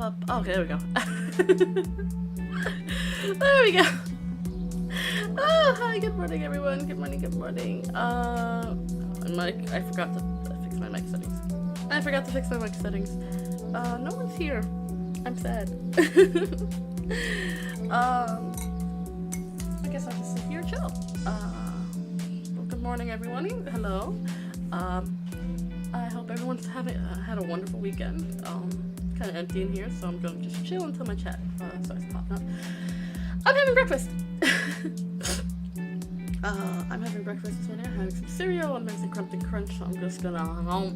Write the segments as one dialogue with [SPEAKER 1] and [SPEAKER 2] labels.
[SPEAKER 1] Okay, there we go. There we go. Oh, hi, good morning, everyone. Good morning, good morning. I forgot to fix my mic settings. No one's here. I'm sad. I guess I'll just sit here and chill. Well, good morning, everyone. Hello. I hope everyone's had a wonderful weekend. Kind of empty in here, so I'm going to just chill until my chat starts popping up. I'm having breakfast. I'm having breakfast this morning. I'm having some cereal. I'm having some Crumpton Crunch. So I'm just gonna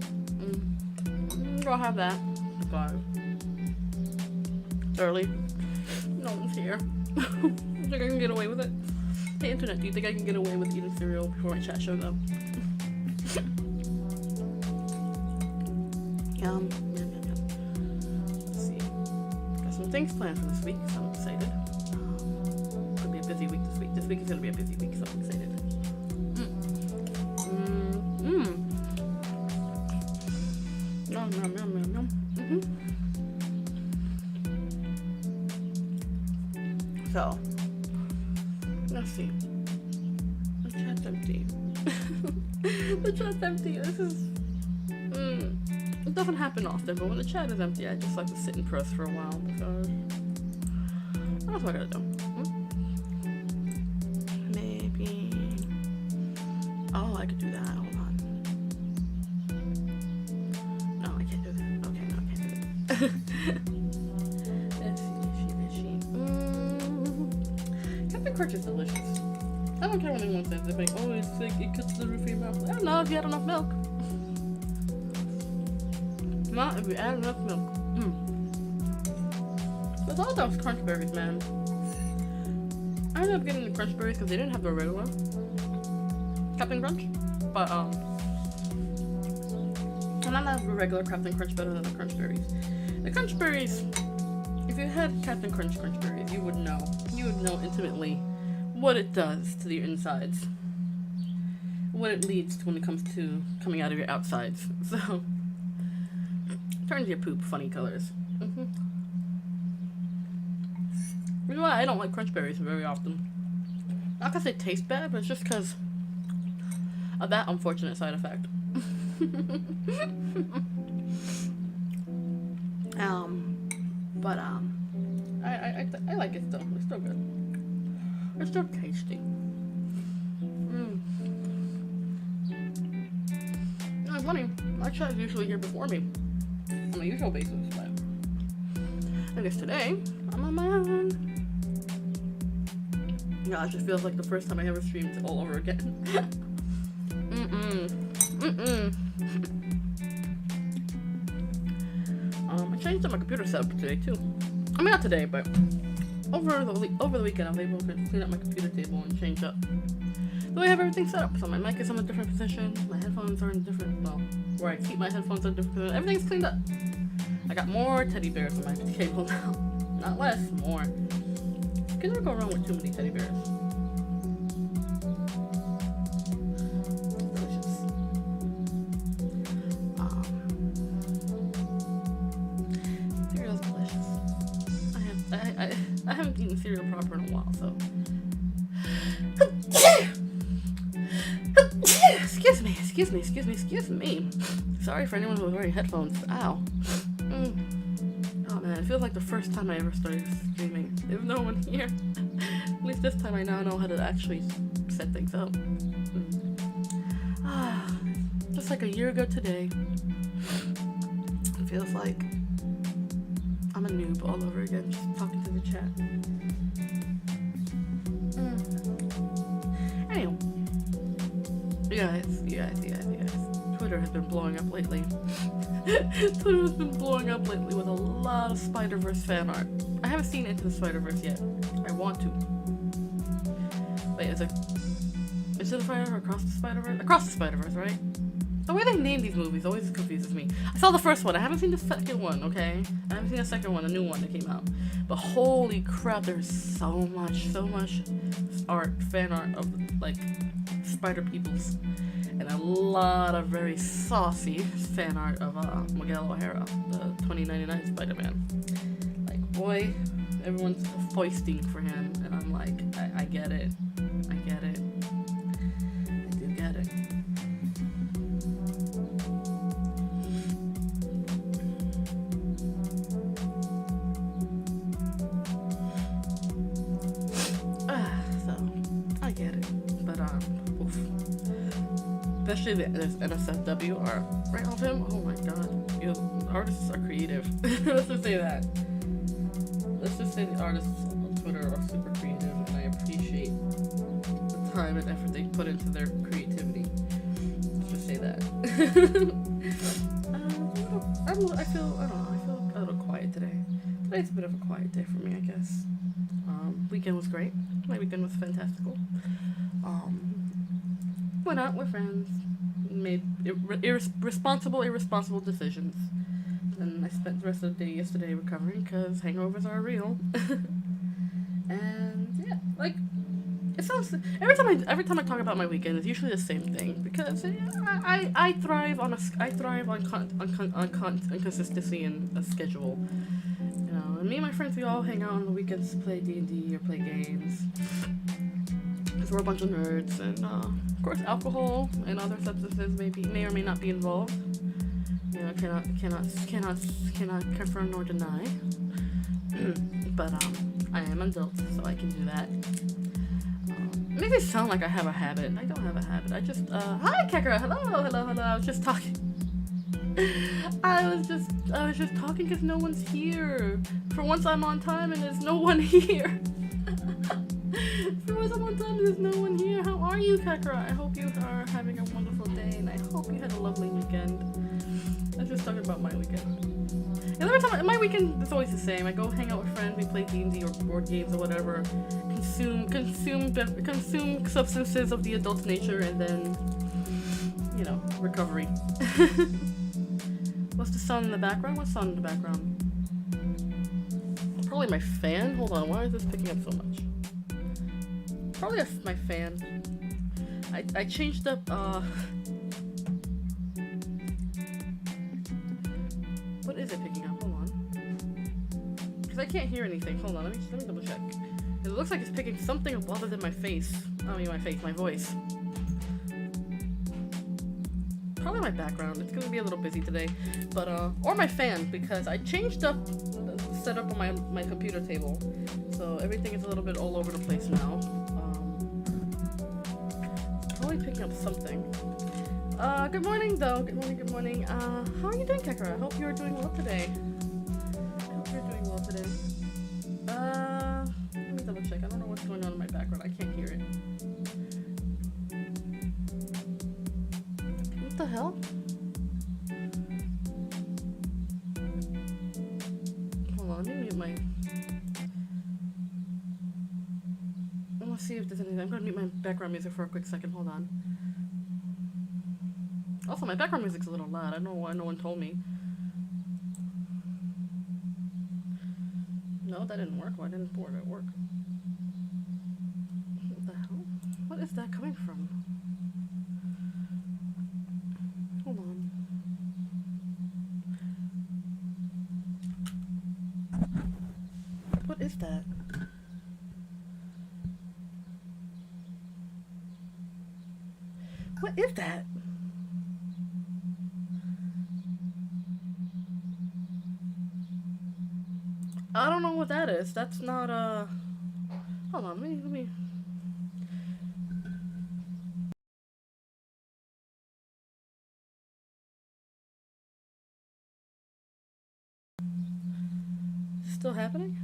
[SPEAKER 1] go have that. But early. No one's here. You think I can get away with it? Hey, internet, do you think I can get away with eating cereal before my chat shows up? Yum. Let's see. Got some things planned for this week, so I'm excited. It's gonna be a busy week this week. This week is gonna be a busy week, so I'm excited. Yum, yum, yum, yum, yum. So, let's see. The chat's empty. The chat's empty. This is... It doesn't happen often, but when the chat is empty, I just like to sit and press for a while because... What else am I gonna do? Maybe... Oh, I could do that. Hold on. No, I can't do that. Okay, no, I can't do that. Let's see. Captain Crunch is delicious. I don't care what anyone says. They're like, oh, it's like, it cuts the roof of your mouth. I don't know if you had enough milk. Not if you add enough milk. With all those crunch berries, man. I ended up getting the crunch berries because they didn't have the regular Captain Crunch. But and I love the regular Captain Crunch better than the crunch berries. The crunch berries, if you had Captain Crunch berries, you would know intimately what it does to your insides. What it leads to when it comes to coming out of your outsides. So turns your poop funny colors. Which is why I don't like crunch berries very often. Not because they taste bad, but it's just because of that unfortunate side effect. I like it still. It's still good. It's still tasty. It's funny. My chat is usually here before me on a usual basis, but I guess today I'm on my own. Yeah, it just feels like the first time I ever streamed all over again. I changed up my computer setup today too. I mean, not today, but over the weekend I was able to clean up my computer table and change up the way I have everything set up. So my mic is in a different position, my headphones are in different, well, where I keep my headphones in different position. Everything's cleaned up. I got more teddy bears on my table now. Not less, more. You can never go wrong with too many teddy bears. Delicious. Cereal's delicious. I haven't eaten cereal proper in a while, so. Excuse me. Sorry for anyone who was wearing headphones. Ow. Oh man, it feels like the first time I ever started streaming. There's no one here. At least this time I now know how to actually set things up. Just like a year ago today. It feels like I'm a noob all over again, just talking to the chat. Anyway. You guys. Twitter has been blowing up lately. Twitter has been blowing up lately with a lot of Spider-Verse fan art. I haven't seen Into the Spider-Verse yet. I want to. Wait, is it Into the Spider-Verse or Across the Spider-Verse? Across the Spider-Verse, right? The way they name these movies always confuses me. I saw the first one. I haven't seen the second one, okay? I haven't seen the second one, the new one that came out. But holy crap, there's so much art, fan art of, like, spider peoples. and a lot of very saucy fan art of Miguel O'Hara, the 2099 Spider-Man. Like, boy, everyone's foisting for him, and I'm like, I get it. I get it. I do get it. So, I get it. But, oof. Especially this NSFW art right off him. Oh my god. Artists are creative. Let's just say that. Let's just say the artists on Twitter are super creative, and I appreciate the time and effort they put into their creativity. Let's just say that. I feel a little quiet today. Today's a bit of a quiet day for me, I guess. Weekend was great. My weekend was fantastical. Went out with friends, made irresponsible decisions. And I spent the rest of the day yesterday recovering because hangovers are real. And yeah, like it sounds every time I talk about my weekend, it's usually the same thing because I thrive on consistency and a schedule. You know, and me and my friends, we all hang out on the weekends to play D&D or play games. Because we're a bunch of nerds, and of course, alcohol and other substances may or may not be involved. You know, cannot confirm nor deny. But I am an adult, so I can do that. It makes it sound like I have a habit. I don't have a habit. I just hi Kekra, hello. I was just talking. I was just talking because no one's here. For once I'm on time and there's no one here. For once I'm on time and there's no one here. How are you, Kekra? I hope you are having a wonderful day, and I hope you had a lovely weekend. I was just talking about my weekend. And every time my weekend is always the same. I go hang out with friends, we play D&D or board games or whatever. Consume substances of the adult nature, and then, you know, recovery. What's the sound in the background? What's sound in the background? Probably my fan? Hold on, why is this picking up so much? Probably my fan. I changed up, what is it picking up? Hold on. Because I can't hear anything. Hold on, let me double check. It looks like it's picking something up other than my face. I mean my voice. Probably my background. It's gonna be a little busy today. But, or my fan, because I changed up the setup on my computer table. So everything is a little bit all over the place now. Probably picking up something. Good morning though. Good morning. How are you doing, Kekra? I hope you're doing well today. Let me double check. I don't know what's going on in my background. I can't hear it. What the hell? Hold on, let me mute my... I want to see if there's anything. I'm going to mute my background music for a quick second. Hold on. Also, my background music's a little loud. I don't know why no one told me. No, that didn't work. Why didn't it work? What the hell? What is that coming from? Hold on. What is that? What is that? I don't know what that is. That's not, hold on, let me... Still happening?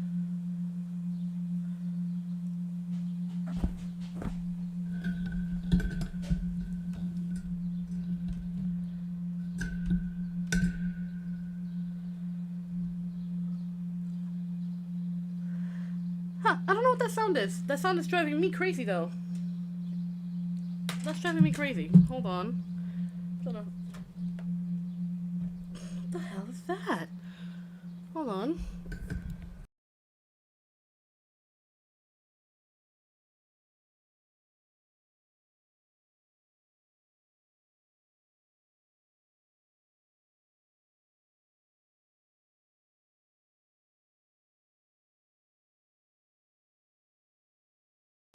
[SPEAKER 1] Huh, I don't know what that sound is. That sound is driving me crazy, though. That's driving me crazy. Hold on. What the hell is that? Hold on.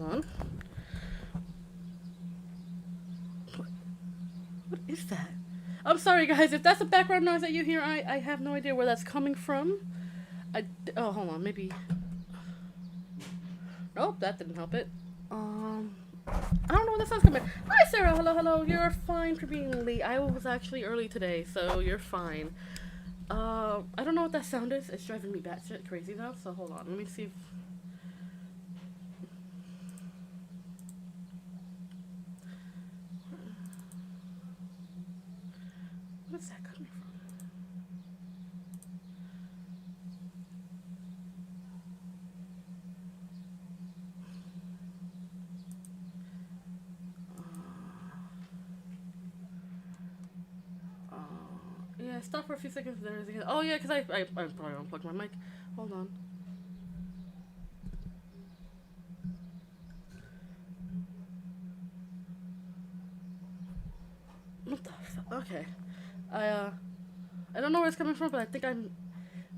[SPEAKER 1] on. What is that? I'm sorry, guys. If that's a background noise that you hear, I have no idea where that's coming from. Oh, hold on. Maybe. Nope, that didn't help it. I don't know where that sound's coming. Hi, Sarah. Hello, hello. You're fine for being late. I was actually early today, so you're fine. I don't know what that sound is. It's driving me batshit crazy though. So hold on. Let me see if. What's that coming from? Yeah, stop for a few seconds there. Oh yeah, because I probably unplugged my mic. Hold on. What the fuck? Okay. I don't know where it's coming from, but I think I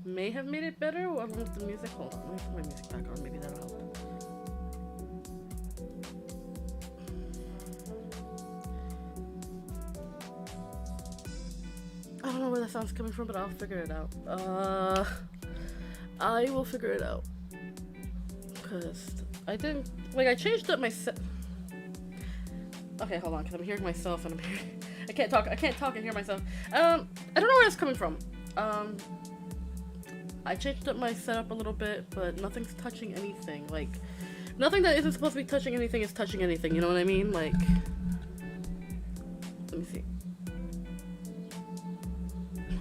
[SPEAKER 1] may have made it better along with the music. Hold on, let me put my music back on. Maybe that'll help. I don't know where that sound's coming from, but I'll figure it out. I will figure it out. Because I didn't, like, I changed up my set. Okay, hold on, because I'm hearing myself and I'm hearing, I can't talk and hear myself. I don't know where it's coming from. I changed up my setup a little bit, but nothing's touching anything. Like, nothing that isn't supposed to be touching anything is touching anything, you know what I mean? Like, let me see.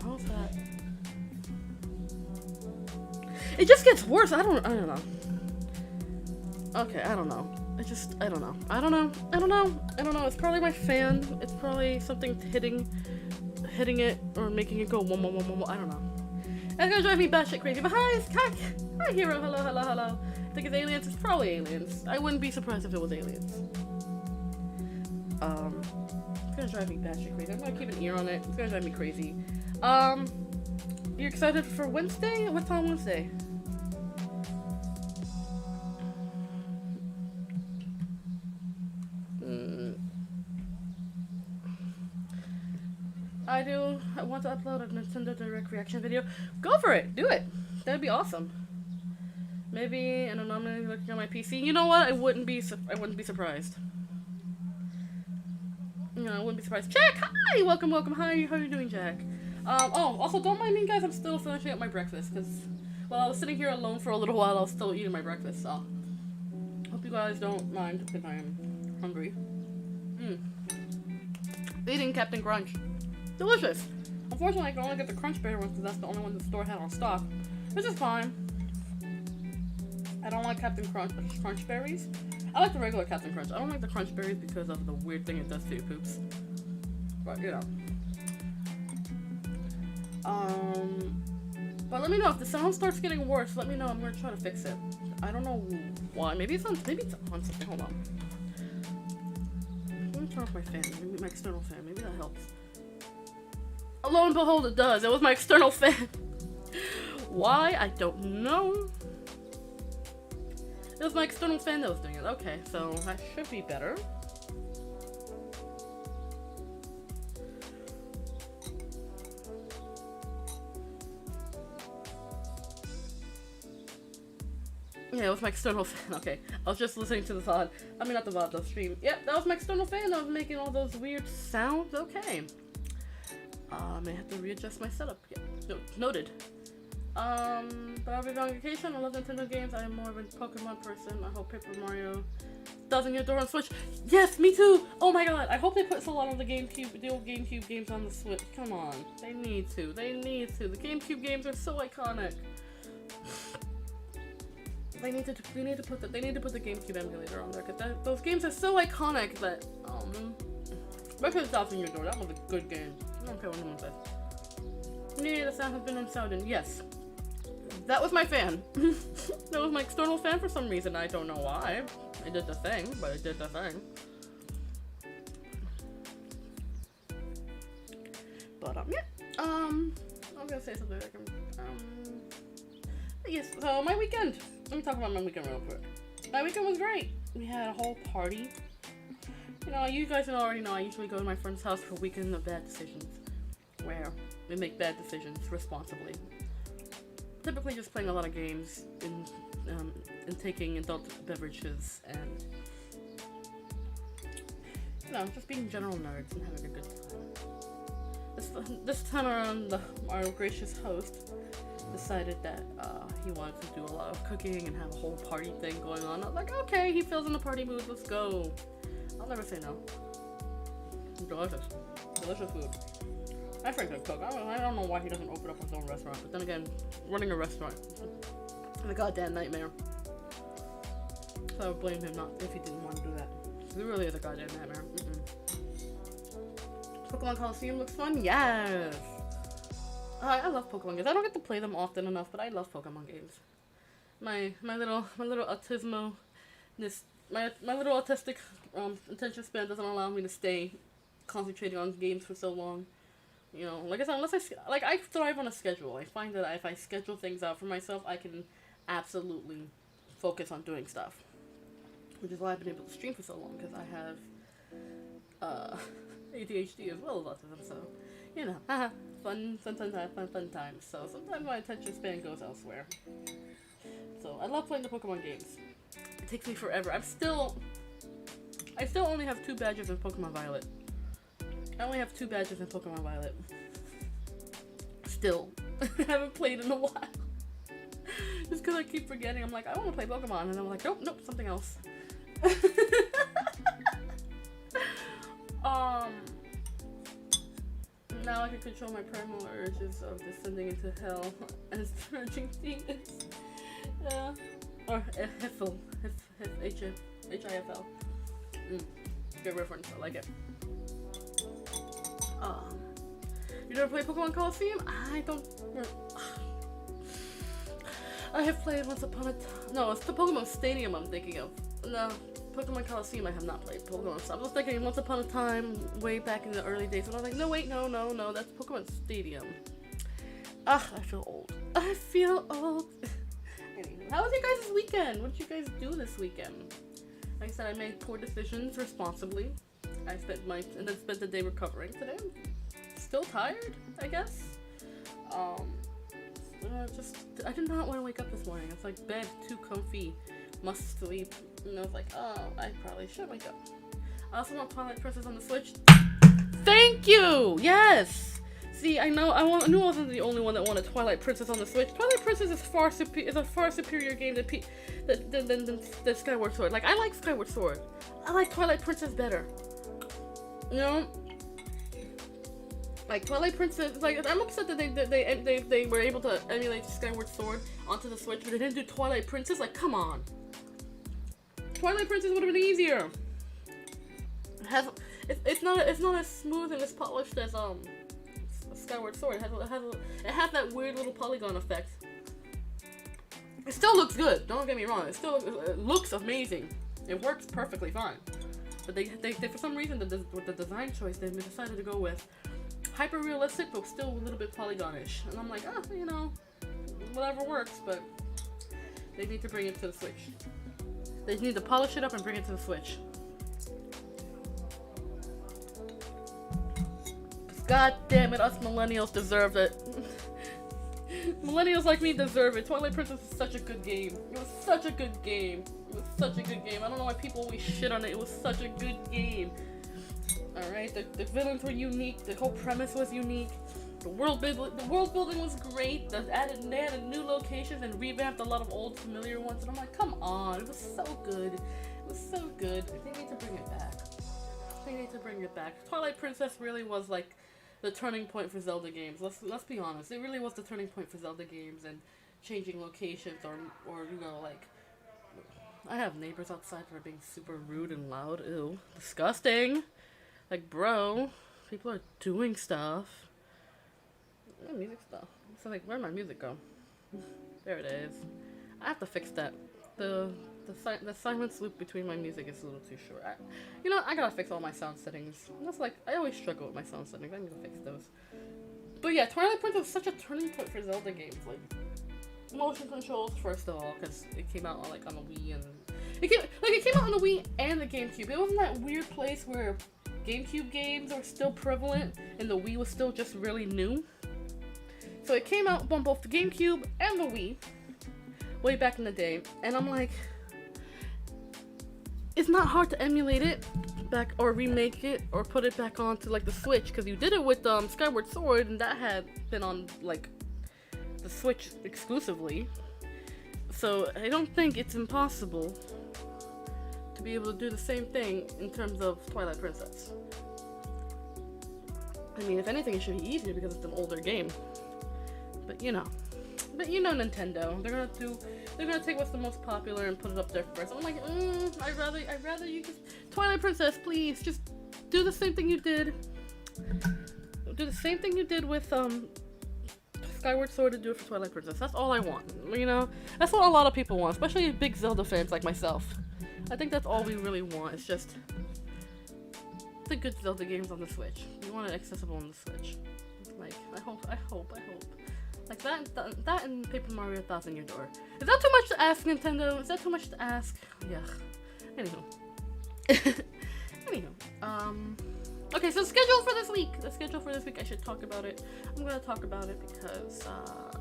[SPEAKER 1] How's that? It just gets worse. I don't know. Okay, I don't know. I don't know. It's probably my fan. It's probably something hitting it or making it go whoa, whoa, whoa, whoa, whoa. I don't know. That's gonna drive me batshit crazy. But hi, hero. Hello. I think it's aliens. It's probably aliens. I wouldn't be surprised if it was aliens. It's gonna drive me batshit crazy. I'm gonna keep an ear on it. It's gonna drive me crazy. You excited for Wednesday? What's on Wednesday? I want to upload a Nintendo Direct reaction video. Go for it. Do it. That'd be awesome. Maybe an anomaly looking on my PC. You know what? I wouldn't be surprised. You know, I wouldn't be surprised. Jack, hi! Welcome. Hi, how are you doing, Jack? Oh, also, don't mind me, guys. I'm still finishing up my breakfast, because while I was sitting here alone for a little while, I was still eating my breakfast, so hope you guys don't mind if I am hungry. Eating Captain Crunch. Delicious. Unfortunately, I can only get the Crunch Berry ones, because that's the only one the store had on stock, which is fine. I don't like Captain Crunch Berries. I like the regular Captain Crunch. I don't like the Crunch Berries because of the weird thing it does to your poops. But, you know. But let me know if the sound starts getting worse. Let me know. I'm gonna try to fix it. I don't know why. Maybe it's on something. Hold on. Let me turn off my fan. Maybe my external fan. Maybe that helps. Lo and behold, it does. It was my external fan. Why? I don't know. It was my external fan that was doing it. Okay, so that should be better. Yeah, it was my external fan. Okay, I was just listening to the VOD. I mean, not the VOD, the stream. Yep, that was my external fan that was making all those weird sounds. Okay. I may have to readjust my setup. Yeah, noted. But I'll be on vacation. I love Nintendo games. I am more of a Pokemon person. I hope Paper Mario doesn't get door on Switch. Yes, me too! Oh my god, I hope they put a lot of the GameCube, the old GameCube games on the Switch. Come on. They need to. The GameCube games are so iconic. They need to put the GameCube emulator on there, because those games are so iconic that, especially Thousand Year Door, that was a good game. I don't care what anyone says. Yeah, the sound has been unsounded. Yes. That was my fan. That was my external fan for some reason. I don't know why. It did the thing, but it did the thing. But, yeah. I'm gonna say something like, yes, so my weekend. Let me talk about my weekend real quick. My weekend was great. we had a whole party. You know, you guys already know I usually go to my friend's house for weekends of bad decisions, where we make bad decisions responsibly. Typically just playing a lot of games and taking adult beverages and, you know, just being general nerds and having a good time. This time around, our gracious host decided that he wanted to do a lot of cooking and have a whole party thing going on. I was like, okay, he feels in the party mood, let's go. I'll never say no. Delicious. Delicious food. My friend can cook. I don't know why he doesn't open up his own restaurant, but then again, running a restaurant is a goddamn nightmare. So I would blame him not if he didn't want to do that. It really is a goddamn nightmare. Pokemon Coliseum looks fun? Yes! I love Pokemon games. I don't get to play them often enough, but I love Pokemon games. My little autismo, my little autistic attention span doesn't allow me to stay concentrating on games for so long. You know, like I said, I thrive on a schedule. I find that if I schedule things out for myself, I can absolutely focus on doing stuff. Which is why I've been able to stream for so long, because I have ADHD as well as autism, so, you know, fun times. So sometimes my attention span goes elsewhere. So I love playing the Pokemon games. It takes me forever. I still only have 2 badges in Pokemon Violet. I only have 2 badges in Pokemon Violet. Still. I haven't played in a while. Just because I keep forgetting. I'm like, I want to play Pokemon. And I'm like, nope, something else. Now I can control my primal urges of descending into hell and scourging demons. Yeah. Or Hifl. H-I-F-L. Good reference, I like it. You never played Pokemon Coliseum? I have played once upon a time. No, it's the Pokemon Stadium I'm thinking of. No, Pokemon Coliseum I have not played. Pokemon. I was thinking once upon a time, way back in the early days, when I was like, no, wait, no, that's Pokemon Stadium. I feel old. I feel old. Anyway, how was your guys' weekend? What did you guys do this weekend? Like I said, I made poor decisions responsibly. I spent the day recovering today. Still tired, I guess. I did not want to wake up this morning. It's like bed, too comfy, must sleep. And I was like, oh, I probably should wake up. I also want Twilight Princess on the Switch. Thank you! Yes! See, I knew I wasn't the only one that wanted Twilight Princess on the Switch. Twilight Princess is a far superior game than Skyward Sword. Like, I like Skyward Sword. I like Twilight Princess better. You know? Like, Twilight Princess, like, I'm upset that they were able to emulate Skyward Sword onto the Switch, but they didn't do Twilight Princess. Like, come on. Twilight Princess would have been easier. It's not as smooth and as polished as Skyward Sword. It has that weird little polygon effect. It still looks good. Don't get me wrong. It looks amazing. It works perfectly fine. But they for some reason with the design choice they decided to go with hyper realistic but still a little bit polygonish. And I'm like, you know, whatever works. But they need to bring it to the Switch. They need to polish it up and bring it to the Switch. God damn it, us millennials deserve it. Millennials like me deserve it. Twilight Princess is such a good game. It was such a good game. It was such a good game. I don't know why people always shit on it. It was such a good game. Alright, the villains were unique. The whole premise was unique. The world building was great. They added new locations and revamped a lot of old familiar ones. And I'm like, come on. It was so good. It was so good. They need to bring it back. They need to bring it back. Twilight Princess really was like the turning point for Zelda games. Let's be honest. It really was the turning point for Zelda games and changing locations or you know, like, I have neighbors outside that are being super rude and loud. Ew. Disgusting. Like, bro, people are doing stuff. Music stuff. So like, where'd my music go? There it is. I have to fix that. The silence loop between my music is a little too short. I gotta fix all my sound settings. That's like, I always struggle with my sound settings. I need to fix those. But yeah, Twilight Princess was such a turning point for Zelda games. Like, motion controls first of all, because it came out on the Wii, and It came out on the Wii and the GameCube. It wasn't that weird place where GameCube games are still prevalent and the Wii was still just really new. So it came out on both the GameCube and the Wii way back in the day, and I'm like, it's not hard to emulate it back or remake it or put it back onto like the Switch, because you did it with Skyward Sword, and that had been on like the Switch exclusively. So I don't think it's impossible to be able to do the same thing in terms of Twilight Princess. I mean, if anything, it should be easier because it's an older game. But you know Nintendo, they're gonna take what's the most popular and put it up there first. I'm like, I'd rather you just Twilight Princess, please, just do the same thing you did. Do the same thing you did with Skyward Sword, to do it for Twilight Princess. That's all I want. You know, that's what a lot of people want, especially big Zelda fans like myself. I think that's all we really want. It's just the good Zelda games on the Switch. We want it accessible on the Switch. Like, I hope. Like that and Paper Mario Thousand Year Door. Is that too much to ask, Nintendo? Is that too much to ask? Yeah. Anywho. Okay, so schedule for this week. The schedule for this week, I should talk about it. I'm gonna talk about it because I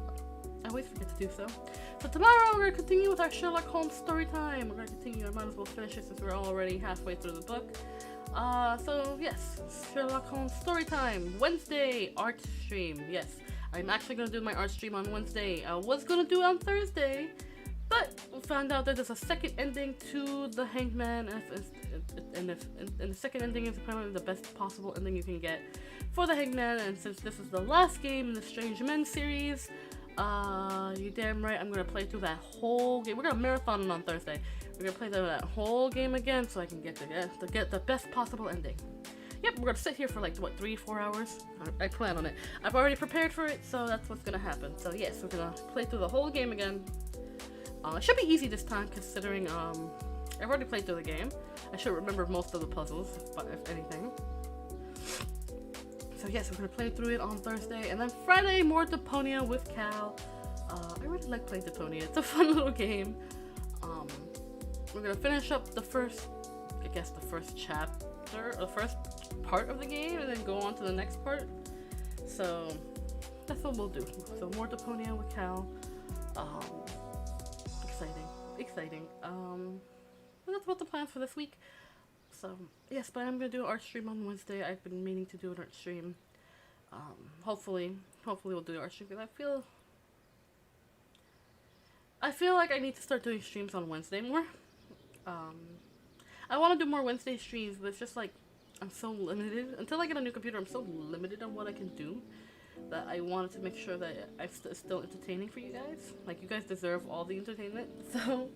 [SPEAKER 1] always forget to do so. So tomorrow we're gonna continue with our Sherlock Holmes story time. We're gonna continue. I might as well finish it since we're already halfway through the book. So yes, Sherlock Holmes story time. Wednesday art stream. Yes, I'm actually gonna do my art stream on Wednesday. I was gonna do it on Thursday, but we found out that there's a second ending to the Hanged Man, and the second ending is apparently the best possible ending you can get for the Hanged Man. And since this is the last game in the Strange Men series, you damn right I'm gonna play through that whole game. We're gonna marathon it on Thursday. We're gonna play through that whole game again so I can get the best possible ending. Yep, we're gonna sit here for like what, 3-4 hours? I plan on it. I've already prepared for it, so that's what's gonna happen. So yes, we're gonna play through the whole game again. It should be easy this time, considering I've already played through the game. I should remember most of the puzzles, if anything. So yes, we're gonna play through it on Thursday, and then Friday more Deponia with Cal. I really like playing Deponia. It's a fun little game. We're gonna finish up the first chapter, the first part of the game, and then go on to the next part. So that's what we'll do. So more Deponia with Cal. Exciting. That's what the plans for this week. So yes, but I'm gonna do an art stream on Wednesday. I've been meaning to do an art stream. Hopefully we'll do an art stream, because I feel like I need to start doing streams on Wednesday more. I want to do more Wednesday streams, but it's just like I'm so limited. Until I get a new computer, I'm so limited on what I can do, that I wanted to make sure that I'm still entertaining for you guys. Like, you guys deserve all the entertainment. So,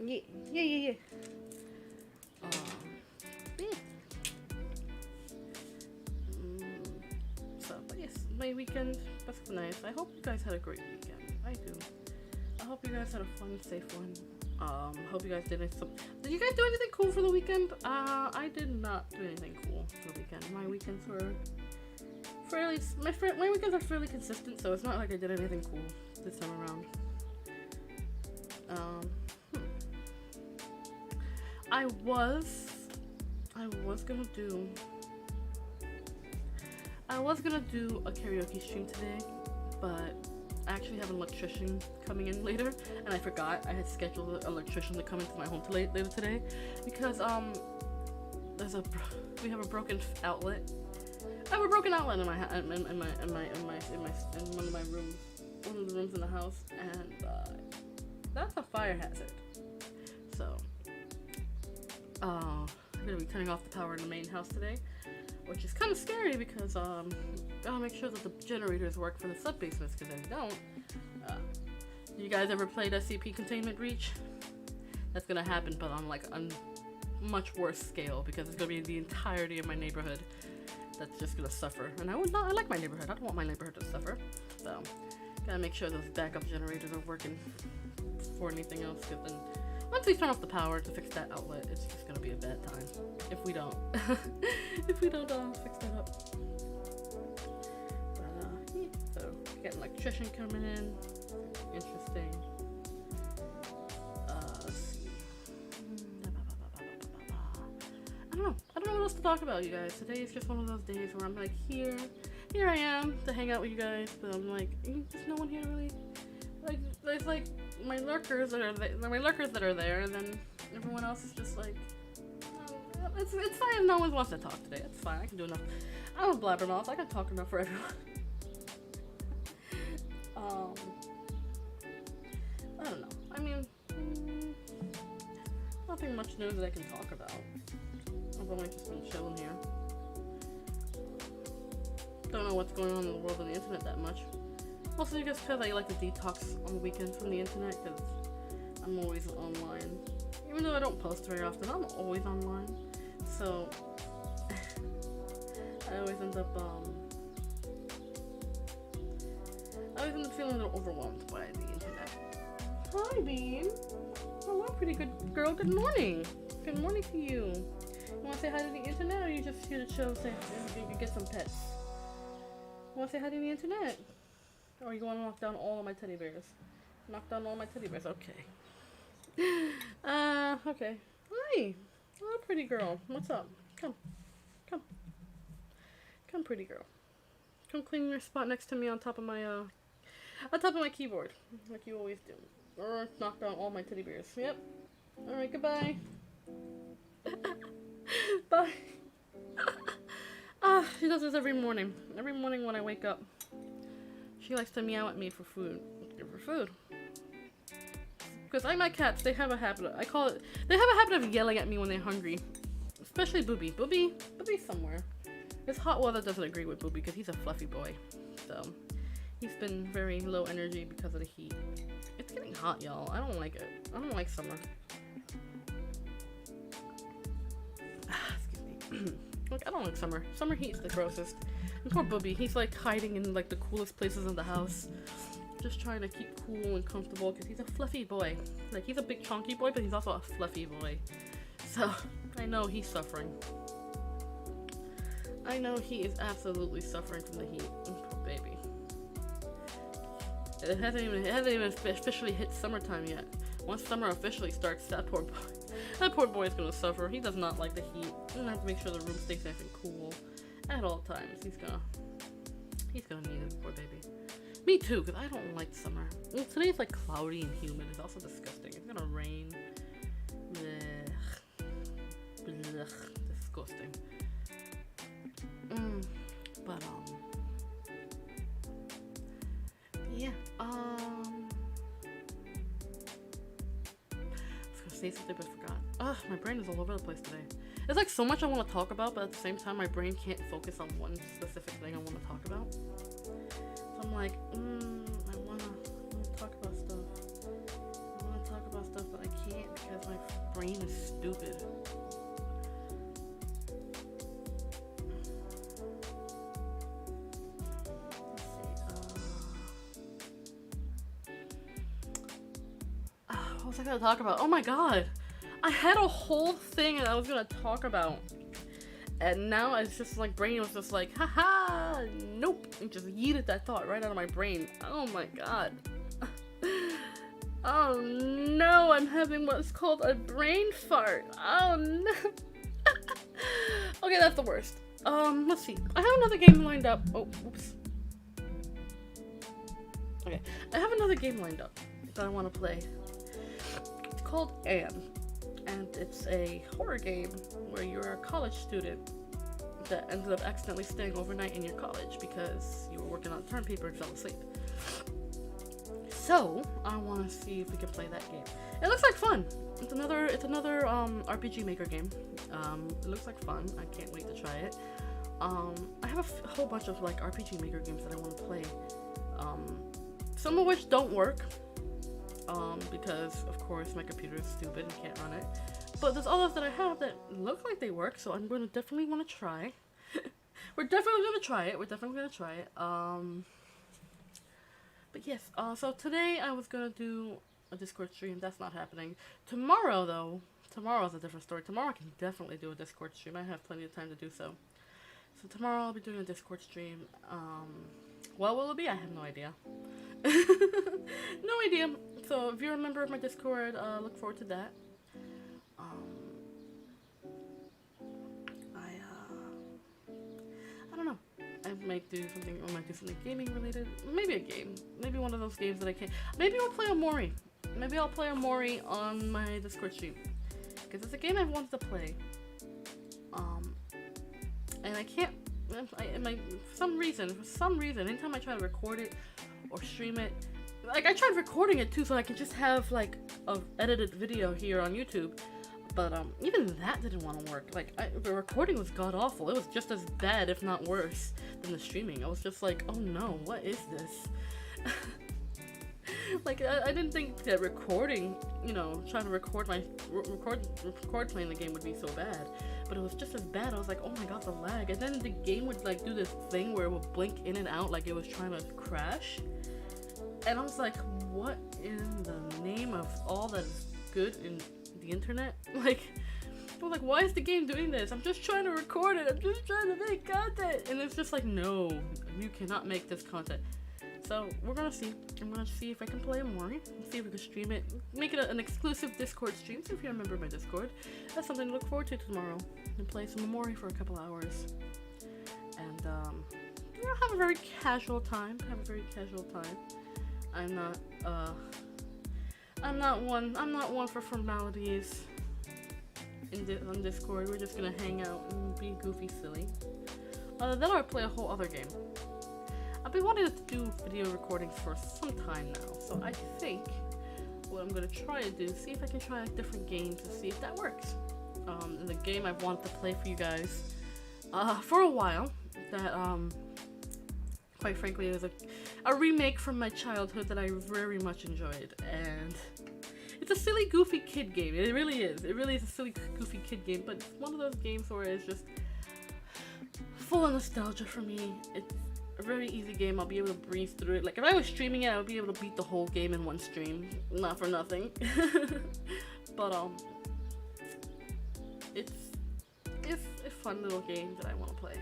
[SPEAKER 1] yeah. But yes, my weekend was nice. I hope you guys had a great weekend. I do. I hope you guys had a fun, safe one. Hope you guys did it. Did you guys do anything cool for the weekend? I did not do anything cool for the weekend. My weekends were fairly, my weekends are fairly consistent, so it's not like I did anything cool this time around. I was gonna do a karaoke stream today, but I actually have an electrician coming in later, and I forgot I had scheduled an electrician to come into my home later today, because we have a broken outlet. I have a broken outlet in one of my rooms, one of the rooms in the house, and that's a fire hazard. So I'm gonna be turning off the power in the main house today, which is kind of scary because gotta make sure that the generators work for the sub-basements, because if they don't, you guys ever played SCP Containment Breach? That's gonna happen, but on like a much worse scale, because it's gonna be the entirety of my neighborhood that's just gonna suffer. And I like my neighborhood. I don't want my neighborhood to suffer. So gotta make sure those backup generators are working before anything else, because then once we turn off the power to fix that outlet, it's just gonna be a bad time if we don't fix that up. But yeah, so get an electrician coming in. Interesting. talk about, you guys. Today is just one of those days where I'm like, here I am to hang out with you guys, but I'm like, there's no one here really. Like, there's like my lurkers that are there, and then everyone else is just like, it's fine if no one wants to talk today. It's fine. I can do enough. I'm a blabbermouth. I can talk enough for everyone. I don't know. I mean, nothing much news that I can talk about. I've only just been chilling here. Don't know what's going on in the world and the internet that much. Mostly just because I like to detox on the weekends from the internet, because I'm always online. Even though I don't post very often, I'm always online. So, I always end up feeling a little overwhelmed by the internet. Hi, Bean. Hello, pretty good girl. Good morning. Good morning to you. You want to say hi to the internet, or are you just here to chill and say you can get some pets? You want to say hi to the internet? Or you want to knock down all of my teddy bears? Knock down all my teddy bears. Okay. Okay. Hi. Oh, pretty girl. What's up? Come. Come. Come, pretty girl. Come clean your spot next to me on top of my keyboard, like you always do. Or knock down all my teddy bears. Yep. Alright, goodbye. Bye. She does this every morning. Every morning when I wake up. She likes to meow at me for food. Give her food. Because like my cats, they have a habit of, they have a habit of yelling at me when they're hungry. Especially Booby. Booby's somewhere. This hot weather doesn't agree with Booby because he's a fluffy boy. So, he's been very low energy because of the heat. It's getting hot, y'all. I don't like it. I don't like summer. Excuse me. Look, I don't like summer. Summer heat's the grossest. And poor Booby, he's like hiding in like the coolest places in the house. Just trying to keep cool and comfortable because he's a fluffy boy. Like, he's a big chunky boy, but he's also a fluffy boy. So, I know he's suffering. I know he is absolutely suffering from the heat. Poor baby. It hasn't even officially hit summertime yet. Once summer officially starts, that poor boy is gonna suffer. He does not like the heat. He's gonna have to make sure the room stays nice and cool at all times. He's gonna need it, poor baby. Me too, because I don't like summer. Well, today's like cloudy and humid. It's also disgusting. It's gonna rain. Blech. Blech. Disgusting. But yeah, I was gonna say something but I forgot. Ugh, my brain is all over the place today. There's like so much I want to talk about, but at the same time my brain can't focus on one specific thing I want to talk about. So I'm like, I wanna talk about stuff. I wanna talk about stuff, but I can't because my brain is stupid. What was I gonna talk about? Oh my god! I had a whole thing that I was gonna talk about. And now it's just like, brain was just like, haha, nope. And just yeeted that thought right out of my brain. Oh my god. Oh no, I'm having what's called a brain fart. Oh no. Okay, that's the worst. Let's see. I have another game lined up. Oh, oops. Okay, I have another game lined up that I want to play. It's called Anne, and it's a horror game where you're a college student that ended up accidentally staying overnight in your college because you were working on term paper and fell asleep. So I want to see if we can play that game. It looks like fun. It's another RPG Maker game. It looks like fun. I can't wait to try it. I have a whole bunch of like RPG Maker games that I want to play. Some of which don't work. Because of course my computer is stupid and can't run it. But there's others that I have that look like they work, so I'm going to definitely want to try. We're definitely going to try it. But yes, so today I was going to do a Discord stream. That's not happening. Tomorrow, though, tomorrow's a different story. Tomorrow I can definitely do a Discord stream. I have plenty of time to do so. So tomorrow I'll be doing a Discord stream. What will it be? I have no idea. No idea. So if you're a member of my Discord, look forward to that. might do something. I might do something gaming related. Maybe a game. Maybe one of those games that I can't. Maybe I'll play Omori. Maybe I'll play Omori on my Discord stream because it's a game I've wanted to play. And I can't. For some reason, anytime I try to record it or stream it, like I tried recording it too, so I can just have like a edited video here on YouTube. But even that didn't want to work. Like the recording was god awful. It was just as bad, if not worse, than the streaming. I was just like, oh no, what is this? Like I didn't think that recording, you know, trying to record playing the game would be so bad. But it was just as bad. I was like, oh my god, the lag. And then the game would like do this thing where it would blink in and out like it was trying to crash. And I was like, what in the name of all that is good in the internet? Like, I was like, why is the game doing this? I'm just trying to record it. I'm just trying to make content. And it's just like, no, you cannot make this content. So we're gonna see. I'm gonna see if I can play Omori. See if we can stream it. Make it an exclusive Discord stream. So if you're a member of my Discord, that's something to look forward to tomorrow. And play some Omori for a couple hours. And you know, have a very casual time. I'm not one for formalities. On Discord, we're just gonna hang out and be goofy, silly. Then I'll play a whole other game. I've been wanting to do video recordings for some time now, so I think what I'm gonna try to do, see if I can try different games to see if that works. The game I've wanted to play for you guys for a while, that quite frankly is a remake from my childhood that I very much enjoyed, and it's a silly, goofy kid game. It really is. It really is a silly, goofy kid game, but it's one of those games where it's just full of nostalgia for me. It's a very easy game. I'll be able to breeze through it. Like if I was streaming it, I would be able to beat the whole game in one stream. Not for nothing. But it's a fun little game that I want to play.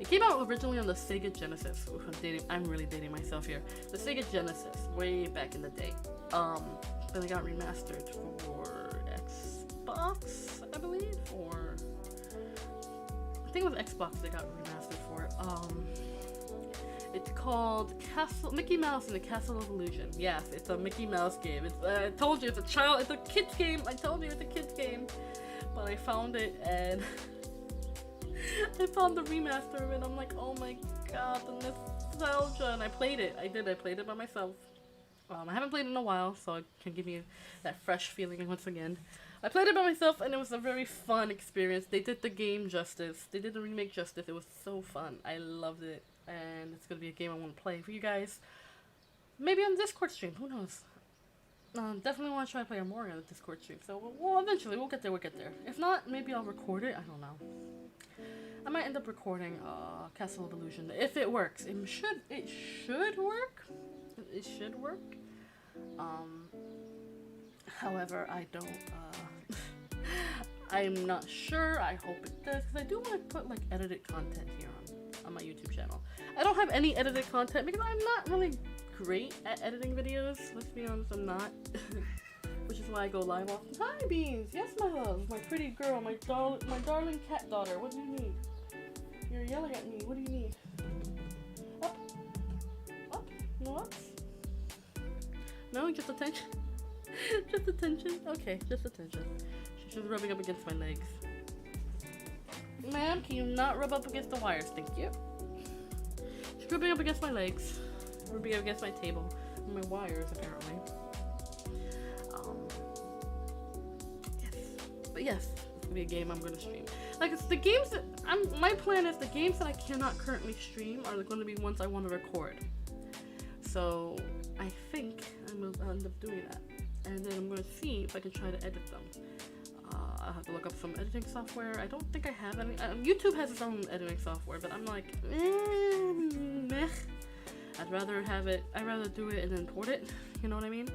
[SPEAKER 1] It came out originally on the Sega Genesis. Oof, I'm really dating myself here. The Sega Genesis, way back in the day. Then it got remastered for Xbox, I believe, or I think it was Xbox that got remastered for it. It's called Mickey Mouse and the Castle of Illusion. Yes, it's a Mickey Mouse game. I told you, it's a kid's game. I told you it's a kid's game. But I found it and I found the remaster of it. I'm like, oh my god, the nostalgia. And I played it. I played it by myself. I haven't played it in a while, so it can give me that fresh feeling once again. I played it by myself, and it was a very fun experience. They did the game justice. They did the remake justice. It was so fun. I loved it, and it's gonna be a game I want to play for you guys. Maybe on Discord stream. Who knows? Definitely want to try to play more on the Discord stream. So we'll eventually we'll get there. If not, maybe I'll record it. I don't know. I might end up recording Castle of Illusion if it works. It should work. It should work. However, I don't. I'm not sure. I hope it does, because I do want to put like edited content here on my YouTube channel. I don't have any edited content because I'm not really great at editing videos. Let's be honest, I'm not. Which is why I go live often. Hi, Beans. Yes, my love. My pretty girl. My darling cat daughter. What do you need? You're yelling at me. What do you need? Up. Up. No ups. No, just attention. Just attention. Okay, just attention. She's just rubbing up against my legs. Ma'am, can you not rub up against the wires? Thank you. She's rubbing up against my legs. Rubbing up against my table. And my wires, apparently. Yes. But yes, it's gonna be a game I'm gonna stream. Like, it's the games that my plan is the games that I cannot currently stream are going to be ones I want to record. So I think I'll end up doing that. And then I'm going to see if I can try to edit them. I'll have to look up some editing software. I don't think I have any. YouTube has its own editing software, but I'm like, meh. I'd rather do it and then import it. You know what I mean?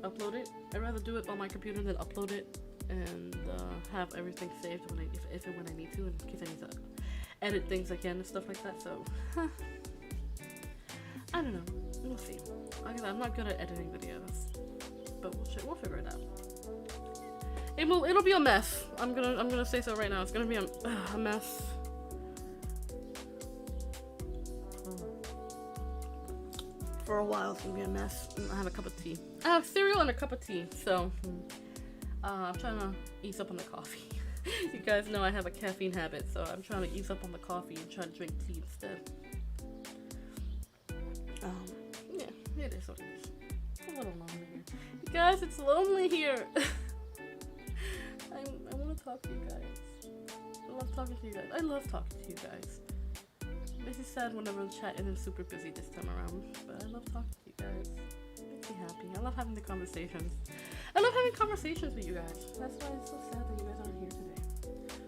[SPEAKER 1] Upload it. I'd rather do it on my computer than upload it and have everything saved if and when I need to, in case I need to edit things again and stuff like that. So, I don't know. We'll see. Like I said, I'm not good at editing videos, but we'll figure it out. It'll be a mess. I'm gonna say so right now. It's gonna be a mess. for a while. It's gonna be a mess. I have a cup of tea. I have cereal and a cup of tea, so I'm trying to ease up on the coffee. You guys know I have a caffeine habit, so I'm trying to ease up on the coffee and try to drink tea instead. Yeah, it is what it is. It's a little lonely here. You guys, it's lonely here. I want to talk to you guys. I love talking to you guys. I love talking to you guys. It makes me sad whenever the chat isn't super busy this time around, but I love talking to you guys. It makes me happy. I love having the conversations. I love having conversations with you guys. That's why it's so sad that you guys aren't here today.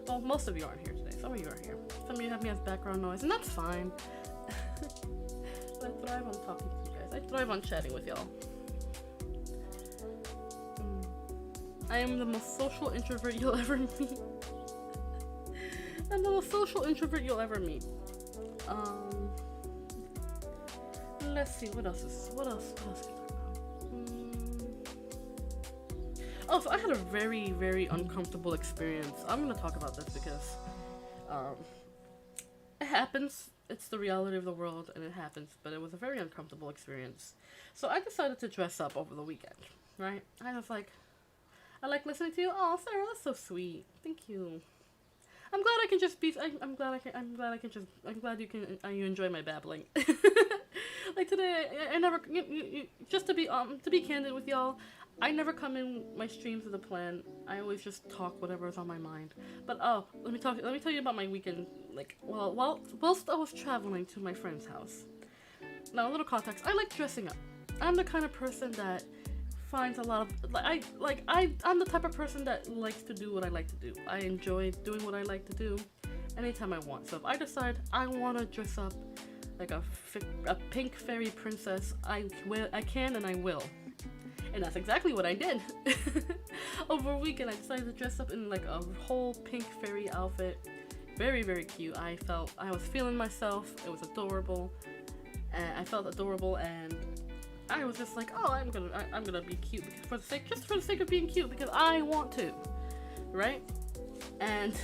[SPEAKER 1] Well, most of you aren't here today. Some of you are here. Some of you have me as background noise, and that's fine. But I thrive on talking to you guys. I thrive on chatting with y'all. I am the most social introvert you'll ever meet. I'm the most social introvert you'll ever meet. Let's see, what else can I talk about? Oh, so I had a very, very uncomfortable experience. I'm gonna talk about this because it happens. It's the reality of the world, and it happens. But it was a very uncomfortable experience. So I decided to dress up over the weekend. Right? I was like, I like listening to you. Oh, Sarah, that's so sweet. Thank you. I'm glad I can just be. I'm glad you enjoy my babbling. Like today, I never. Just to be candid with y'all, I never come in my streams with a plan. I always just talk whatever is on my mind. But let me tell you about my weekend. Like, whilst I was traveling to my friend's house. Now, a little context. I like dressing up. I'm the kind of person that finds a lot of I'm the type of person that likes to do what I like to do. I enjoy doing what I like to do anytime I want. So if I decide I want to dress up like a pink fairy princess, I can and I will. And that's exactly what I did. Over a weekend, I decided to dress up in like a whole pink fairy outfit. Very, very cute. I was feeling myself. It was adorable. And I felt adorable, and I was just like, oh, I'm gonna be cute for the sake of being cute, because I want to, right? And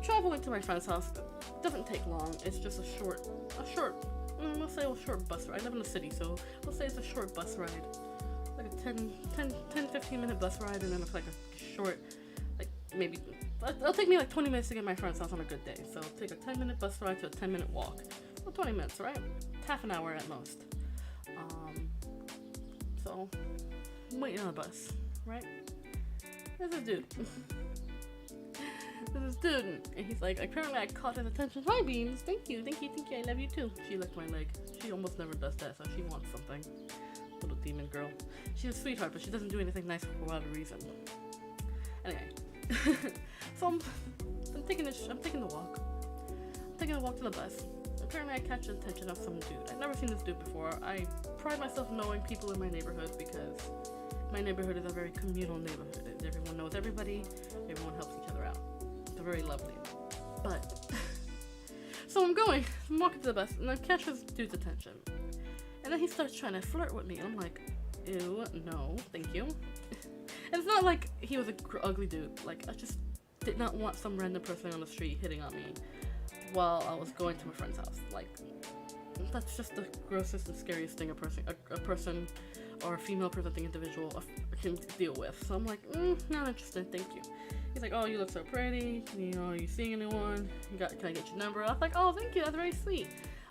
[SPEAKER 1] traveling to my friend's house doesn't take long. It's just a short, we'll say a short bus ride. I live in the city, so we'll say it's a short bus ride, like a 10-15 minute bus ride, and then it's like a short, like maybe it'll take me like 20 minutes to get to my friend's house on a good day. So I'll take a 10-minute bus ride to a 10-minute walk. Well, 20 minutes, right? Half an hour at most. So I'm waiting on a bus, right? There's this dude. And he's like, apparently I caught his attention. Hi, Beans. Thank you. I love you too. She licked my leg. She almost never does that, so she wants something. Little demon girl. She's a sweetheart, but she doesn't do anything nice for whatever reason. Anyway, so I'm taking the walk. I'm taking a walk to the bus. Apparently I catch the attention of some dude. I've never seen this dude before. I pride myself knowing people in my neighborhood, because my neighborhood is a very communal neighborhood. Everyone knows everybody. Everyone helps each other out. It's very lovely. But so I'm walking to the bus, and I catch this dude's attention. And then he starts trying to flirt with me. I'm like, ew, no, thank you. And it's not like he was an ugly dude. Like, I just did not want some random person on the street hitting on me while I was going to my friend's house. Like, that's just the grossest and scariest thing a person or a female presenting individual can deal with. So I'm like, not interested, thank you. He's like, oh, you look so pretty. You know, are you seeing anyone? Can I get your number? I was like, oh, thank you, that's very sweet.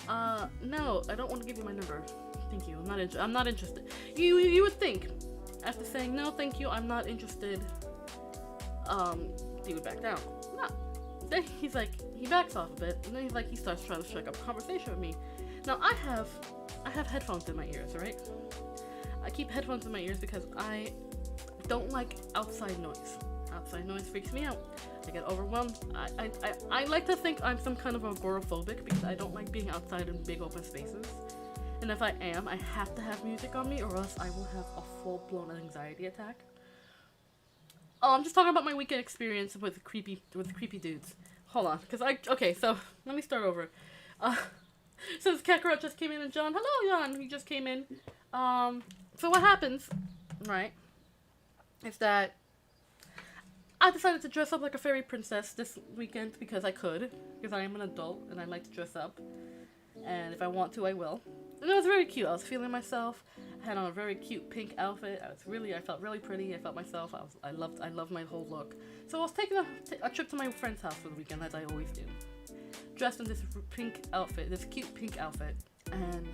[SPEAKER 1] No, I don't want to give you my number. Thank you, I'm not interested. You would think, after saying no, thank you, I'm not interested, he would back down. No. Then he's like, he backs off a bit, and then he starts trying to strike up a conversation with me. Now I have headphones in my ears, right? I keep headphones in my ears because I don't like outside noise. Outside noise freaks me out. I get overwhelmed. I like to think I'm some kind of agoraphobic, because I don't like being outside in big open spaces. And if I am, I have to have music on me, or else I will have a full-blown anxiety attack. Oh, I'm just talking about my weekend experience with creepy dudes. Hold on, okay, so let me start over. Since Kakarot just came in, and John, hello John, he just came in. So what happens, right, is that I decided to dress up like a fairy princess this weekend because I could, because I am an adult and I like to dress up. and if I want to, I will. And it was very cute. I was feeling myself. I had on a very cute pink outfit. I felt really pretty. I felt myself. I loved my whole look. So I was taking a trip to my friend's house for the weekend, as I always do. Dressed in this pink outfit, this cute pink outfit, and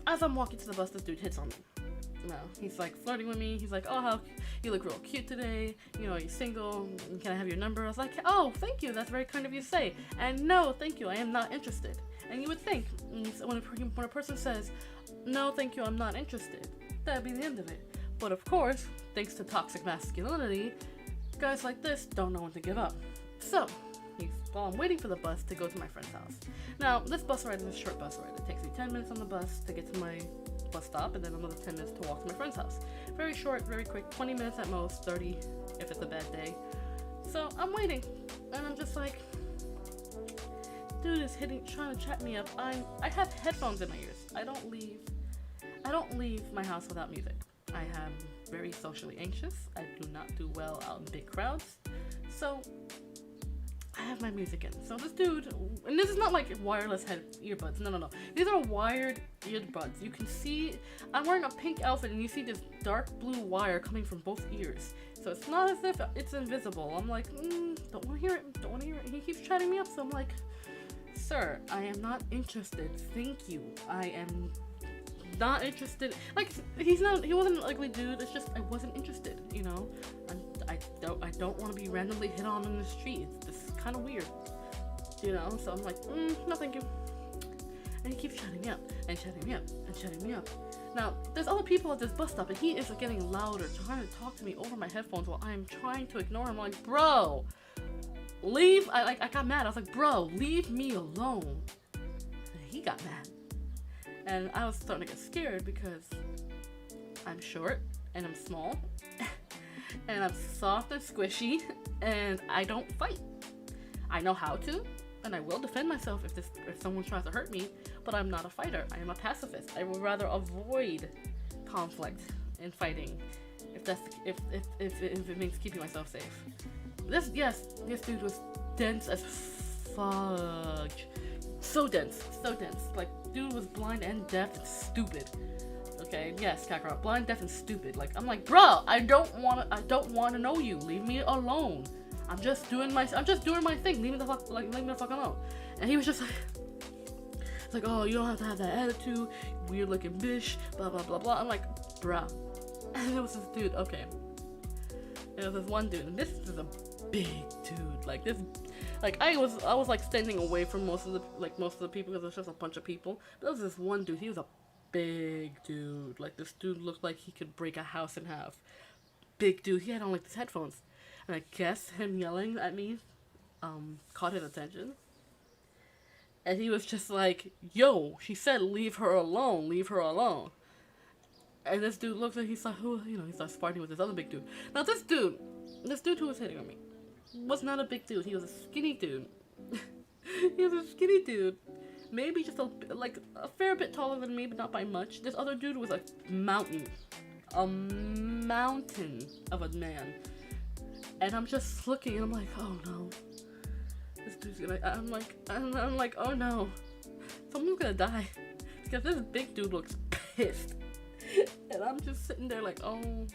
[SPEAKER 1] as I'm walking to the bus, this dude hits on me. No, he's like flirting with me. He's like, "Oh, how you look real cute today. You know, you're single. Can I have your number?" I was like, "Oh, thank you. That's very kind of you to say." And no, thank you. I am not interested. And you would think when a person says, "No, thank you. I'm not interested," that'd be the end of it. But of course, thanks to toxic masculinity, guys like this don't know when to give up. So, while I'm waiting for the bus to go to my friend's house. Now, this bus ride is a short bus ride. It takes me 10 minutes on the bus to get to my bus stop, and then another 10 minutes to walk to my friend's house. Very short, very quick, 20 minutes at most, 30 if it's a bad day. So I'm waiting, and I'm just like, dude is trying to chat me up. I have headphones in my ears. I don't leave my house without music. I am very socially anxious. I do not do well out in big crowds. So I have my music in. So this dude, and this is not like wireless earbuds. No. These are wired earbuds. You can see, I'm wearing a pink outfit and you see this dark blue wire coming from both ears. So it's not as if it's invisible. I'm like, don't want to hear it. Don't want to hear it. He keeps chatting me up. So I'm like, sir, I am not interested. Thank you. I am not interested. Like, he wasn't an ugly dude. It's just, I wasn't interested, you know? I don't want to be randomly hit on in the street. This is kind of weird, you know? So I'm like, no thank you. And he keeps chatting me up, and chatting me up, and chatting me up. Now, there's other people at this bus stop, and he is getting louder, trying to talk to me over my headphones while I'm trying to ignore him. I'm like, bro, leave. I got mad. I was like, bro, leave me alone. And he got mad. And I was starting to get scared because I'm short, and I'm small, and I'm soft and squishy, and I don't fight. I know how to, and I will defend myself if someone tries to hurt me, but I'm not a fighter. I am a pacifist. I would rather avoid conflict and fighting if it means keeping myself safe. This dude was dense as fudge. So dense. Like, dude was blind and deaf and stupid. Okay, yes, Kakarot, blind, deaf, and stupid. Like, I'm like, bro, I don't want to know you. Leave me alone. I'm just doing my thing. Leave me the fuck alone. And he was just like, it's like, oh, you don't have to have that attitude. Weird looking bitch. Blah blah blah blah. I'm like, bruh. And it was this dude. Okay. It was this one dude, and this is a big dude. Like this. Like I was like standing away from most of the people because there's just a bunch of people. But there was this one dude. He was a big dude. Like this dude looked like he could break a house in half. Big dude. He had on like these headphones, and I guess him yelling at me, caught his attention. And he was just like, "Yo," she said, "Leave her alone. Leave her alone." And this dude looks like he's like, he starts fighting with this other big dude. Now this dude who was hitting on me was not a big dude. He was a skinny dude. He was a skinny dude. Maybe just a fair bit taller than me, but not by much. This other dude was a mountain of a man. And I'm just looking, and I'm like, oh no, this dude's gonna. I'm like, oh no, someone's gonna die because this big dude looks pissed. And I'm just sitting there like, oh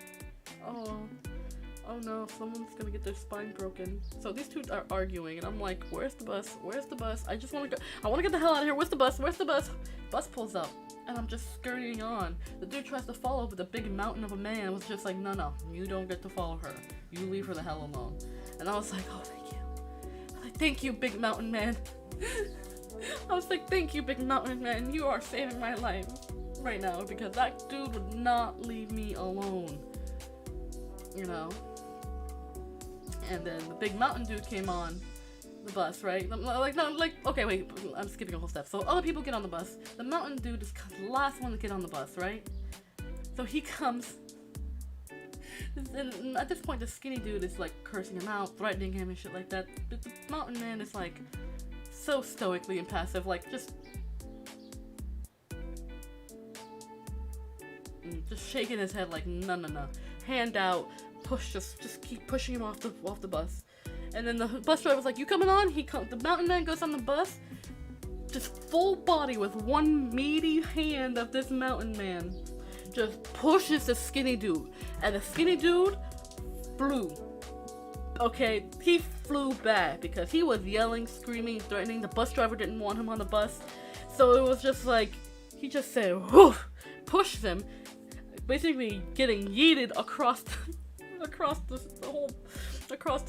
[SPEAKER 1] no, someone's gonna get their spine broken. So these two are arguing, and I'm like, where's the bus? Where's the bus? I just want to go. I want to get the hell out of here. Where's the bus? Where's the bus? Bus pulls up, and I'm just scurrying on. The dude tries to follow, but the big mountain of a man was just like, no, you don't get to follow her. You leave her the hell alone. And I was like, oh, thank you. I was like, thank you, big mountain man. I was like, thank you, big mountain man. You are saving my life right now, because that dude would not leave me alone, you know. And then the big mountain dude came on the bus, right? Okay, wait, I'm skipping a whole step. So other people get on the bus. The mountain dude is the last one to get on the bus, right? So he comes, and at this point the skinny dude is like cursing him out, threatening him and shit like that. But the mountain man is like so stoically impassive, like just shaking his head like no, hand out, just keep pushing him off the bus. And then the bus driver was like, you coming on? The mountain man goes on the bus, just full body with one meaty hand of this mountain man just pushes the skinny dude, and the skinny dude flew. Okay, he flew back because he was yelling, screaming, threatening. The bus driver didn't want him on the bus, so it was just like he just said whoof, pushed him, basically getting yeeted across the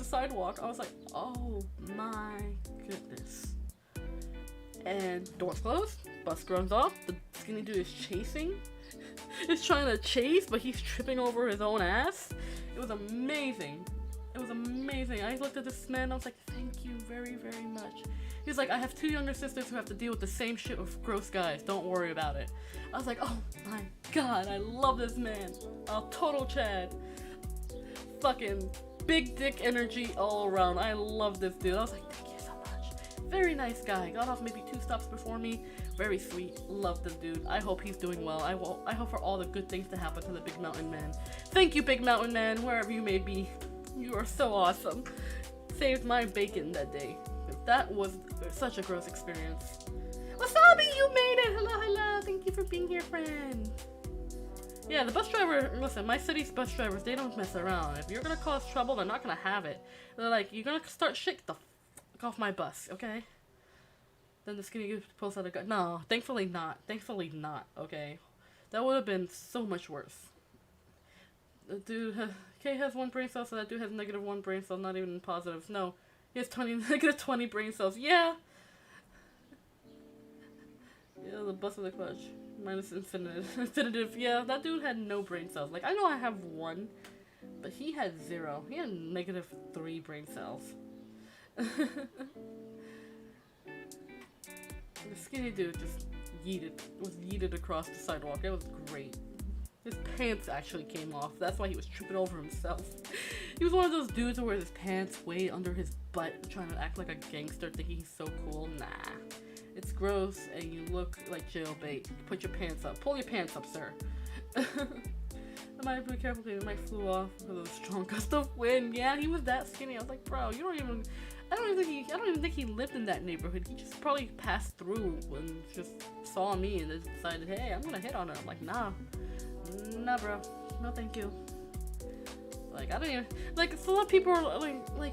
[SPEAKER 1] sidewalk. I was like, oh my goodness. And doors closed, bus runs off, the skinny dude is chasing. He's trying to chase, but he's tripping over his own ass. It was amazing. It was amazing. I looked at this man, I was like, thank you very, very much. He was like, I have 2 younger sisters who have to deal with the same shit with gross guys. Don't worry about it. I was like, oh my god, I love this man. Total Chad. Fucking big dick energy all around. I love this dude. I was like, thank you so much. Very nice guy. Got off maybe 2 stops before me. Very sweet. Love this dude. I hope he's doing well. I hope for all the good things to happen to the Big Mountain Man. Thank you, Big Mountain Man, wherever you may be. You are so awesome. Saved my bacon that day. That was such a gross experience. Wasabi, you made it! Hello, hello. Thank you for being here, friend. Yeah, the bus driver, listen, my city's bus drivers, they don't mess around. If you're gonna cause trouble, they're not gonna have it. They're like, you're gonna start shit, the fuck off my bus, okay? Then the skinny dude pulls out a gun. No, thankfully not. Thankfully not, okay? That would have been so much worse. The dude, K has 1 brain cell, so that dude has -1 brain cell, not even positives. No, he has -20 brain cells. Yeah! Yeah, the bus with the clutch. Minus infinitive. Yeah, that dude had no brain cells. Like, I know I have 1, but he had 0. He had -3 brain cells. The skinny dude just was yeeted across the sidewalk. It was great. His pants actually came off. That's why he was tripping over himself. He was one of those dudes who wears his pants way under his butt, trying to act like a gangster, thinking he's so cool. Nah. It's gross, and you look like jailbait. Put your pants up. Pull your pants up, sir. I might be careful because it might flew off because of the strong gust of wind. Yeah, he was that skinny. I was like, bro, you don't even... I don't even think he lived in that neighborhood. He just probably passed through and just saw me and just decided, hey, I'm gonna hit on her. I'm like, nah, bro, no, thank you. Like, I don't even like. It's a lot of people are like, a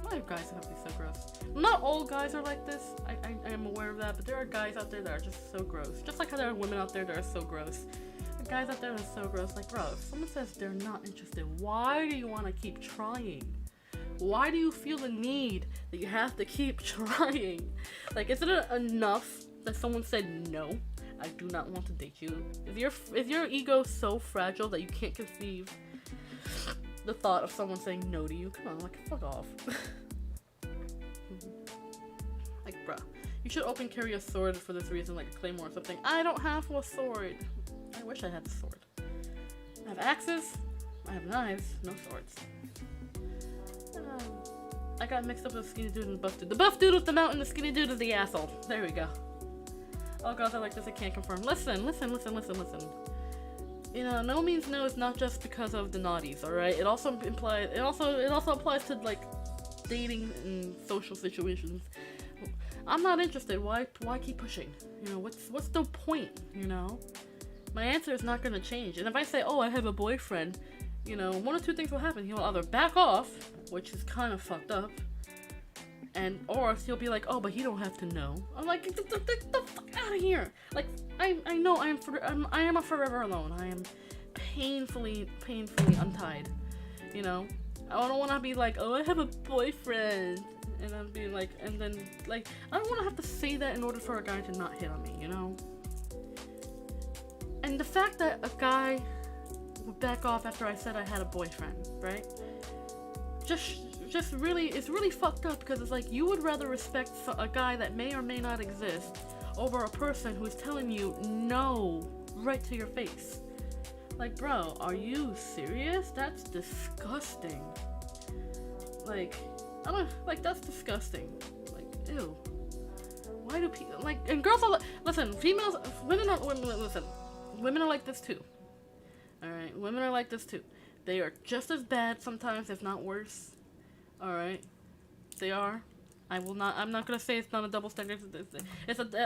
[SPEAKER 1] lot of guys have to be so gross. Not all guys are like this. I am aware of that, but there are guys out there that are just so gross. Just like how there are women out there that are so gross. The guys out there are so gross. Like, bro, if someone says they're not interested, why do you want to keep trying? Why do you feel the need that you have to keep trying? Like, isn't it enough that someone said no? I do not want to date you. Is your ego so fragile that you can't conceive the thought of someone saying no to you? Come on, like, fuck off. Like, bruh, you should open carry a sword for this reason, like a claymore or something. I don't have a sword. I wish I had a sword. I have axes. I have knives. No swords. I got mixed up with the skinny dude and the buff dude. The buff dude is the mountain, the skinny dude is the asshole. There we go. Oh god, I like this, I can't confirm. Listen. You know, no means no is not just because of the naughties, alright? It also applies to, like, dating and social situations. I'm not interested. Why keep pushing? You know, what's the point, you know? My answer is not gonna change. And if I say, oh, I have a boyfriend, you know, 1 or 2 things will happen. He'll either back off, which is kind of fucked up, or he'll be like, oh, but you don't have to know. I'm like, get the fuck out of here. Like, I know I am a forever alone. I am painfully untied. You know, I don't want to be like, oh, I have a boyfriend, and I'd be like, and then like, I don't want to have to say that in order for a guy to not hit on me. You know, and the fact that a guy would back off after I said I had a boyfriend, right? Just really, it's really fucked up because it's like you would rather respect a guy that may or may not exist over a person who's telling you no right to your face. Like, bro, are you serious? That's disgusting. Like, I don't, like, that's disgusting. Like, ew. Why do people, like, and girls are, listen, women are like this too. Alright, women are like this too. They are just as bad sometimes, if not worse. Alright, they are. I'm not gonna say it's not a double standard.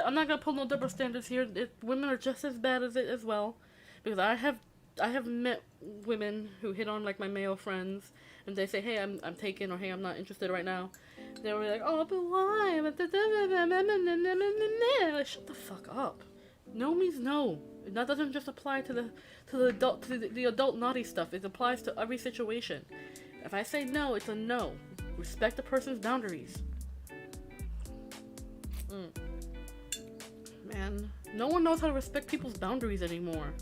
[SPEAKER 1] I'm not gonna pull no double standards here. Women are just as bad as it as well, because I have met women who hit on like my male friends, and they say, hey, I'm taken, or hey, I'm not interested right now. They were like, oh, but why? Like, shut the fuck up. No means no. That doesn't just apply to the adult naughty stuff. It applies to every situation. If I say no, it's a no. Respect the person's boundaries. Man, no one knows how to respect people's boundaries anymore.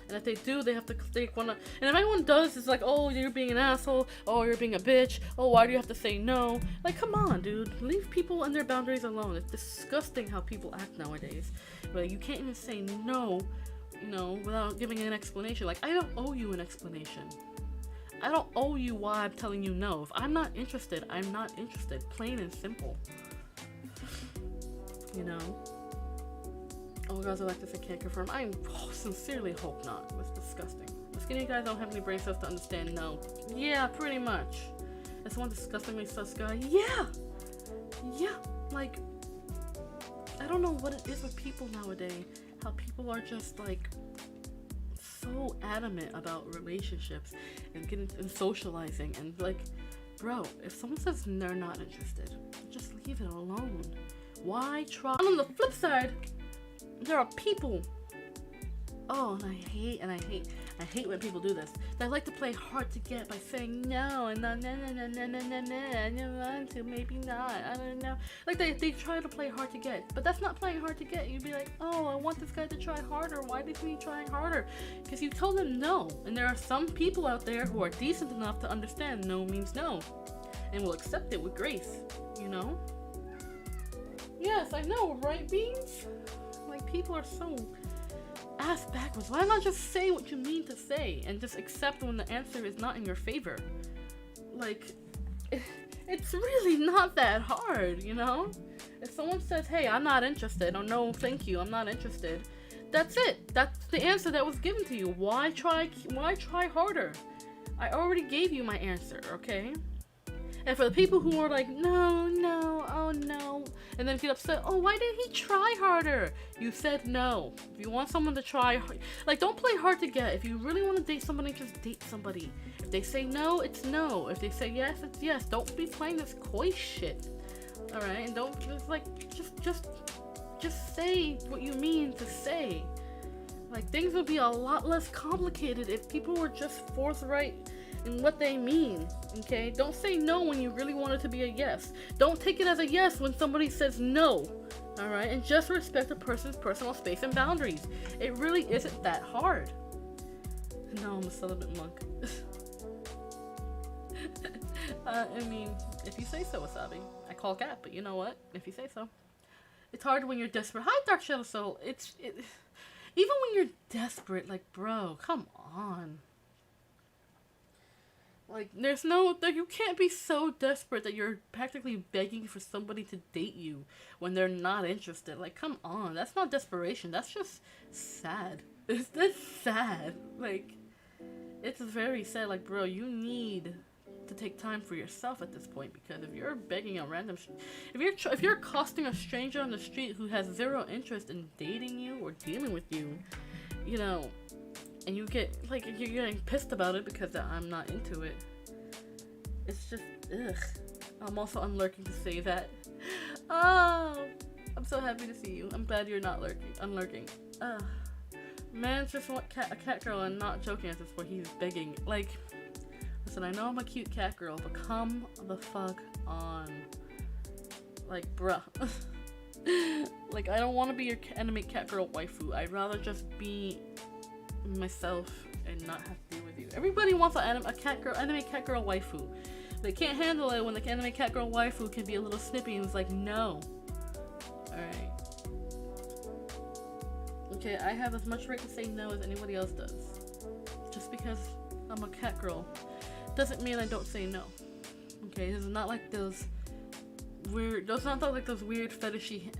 [SPEAKER 1] And if they do, they have to take one. And if anyone does, it's like, oh, you're being an asshole. Oh, you're being a bitch. Oh, why do you have to say no? Like, come on, dude. Leave people and their boundaries alone. It's disgusting how people act nowadays. But you can't even say no, without giving an explanation. Like, I don't owe you an explanation. I don't owe you why I'm telling you no. If I'm not interested, I'm not interested. Plain and simple. Oh, guys, Alexis, I can't confirm. I sincerely hope not. It's disgusting. The skinny guys don't have any brain cells to understand no. Yeah, pretty much. Is one disgustingly sus guy? Yeah! Yeah, like, I don't know what it is with people nowadays. How people are just, like, so adamant about relationships and socializing. And, like, bro, if someone says they're not interested, just leave it alone. Why try? And on the flip side, there are people. Oh, and I hate when people do this. They like to play hard to get by saying no and no, I don't want to, maybe not, I don't know. Like they try to play hard to get, but that's not playing hard to get. You'd be like, oh, I want this guy to try harder. Why is he trying harder? Because you told him no. And there are some people out there who are decent enough to understand no means no, and will accept it with grace. Yes, I know, right, Beans? Like, people are so ass backwards. Why not just say what you mean to say and just accept when the answer is not in your favor? Like, it's really not that hard, If someone says, hey, I'm not interested, or no, thank you, I'm not interested, that's it. That's the answer that was given to you. Why try harder? I already gave you my answer, okay? And for the people who are like, no, oh no, and then get upset, oh, why didn't he try harder? You said no. If you want someone to try, like, don't play hard to get. If you really want to date somebody, just date somebody. If they say no, it's no. If they say yes, it's yes. Don't be playing this coy shit. All right, and don't just say what you mean to say. Like, things would be a lot less complicated if people were just forthright in what they mean, okay? Don't say no when you really want it to be a yes. Don't take it as a yes when somebody says no, alright? And just respect a person's personal space and boundaries. It really isn't that hard. No, I'm a celibate monk. I mean, if you say so, Wasabi. I call cat, but you know what? If you say so. It's hard when you're desperate. Hi, Dark Shadow Soul. Even when you're desperate, like, bro, come on. Like, you can't be so desperate that you're practically begging for somebody to date you when they're not interested. Like, come on, that's not desperation, that's just sad. That's sad. Like, it's very sad. Like, bro, you need to take time for yourself at this point, because if you're begging a random, if you're accosting a stranger on the street who has zero interest in dating you or dealing with you, and you get, like, you're getting pissed about it because I'm not into it. It's just, ugh. I'm also unlurking to say that. Oh, I'm so happy to see you. I'm glad you're not unlurking. Man just want a cat girl, and not joking at this point. He's begging. Like, listen, I know I'm a cute cat girl, but come the fuck on. Like, bruh. Like, I don't want to be your anime cat girl waifu. I'd rather just be myself and not have to deal with you. Everybody wants an anime cat girl waifu. They can't handle it when the anime cat girl waifu can be a little snippy and it's like, no. Alright. Okay, I have as much right to say no as anybody else does. Just because I'm a cat girl doesn't mean I don't say no. Okay, it's not like those weird fetishy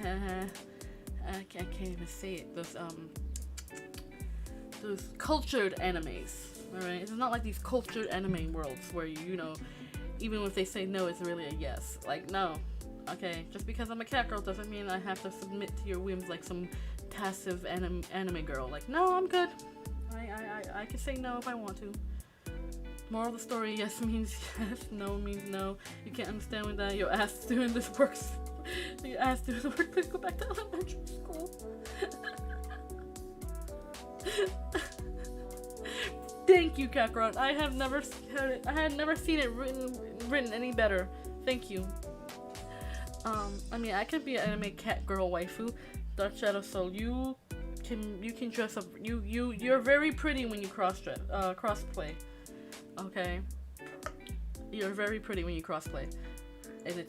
[SPEAKER 1] I can't even say it. Those cultured animes, alright? It's not like these cultured anime worlds where even if they say no, it's really a yes. Like, no. Okay, just because I'm a cat girl doesn't mean I have to submit to your whims like some passive anime girl. Like, no, I'm good. I can say no if I want to. Moral of the story, yes means yes, no means no. You can't understand when that your ass is doing this works. Your ass doing the work, please go back to elementary school. Thank you, Kakarot. I had never seen it written any better. Thank you. I mean, I can be an anime cat girl waifu. Dark Shadow Soul, you can dress up. You're very pretty when you crossplay. Okay, you're very pretty when you crossplay, and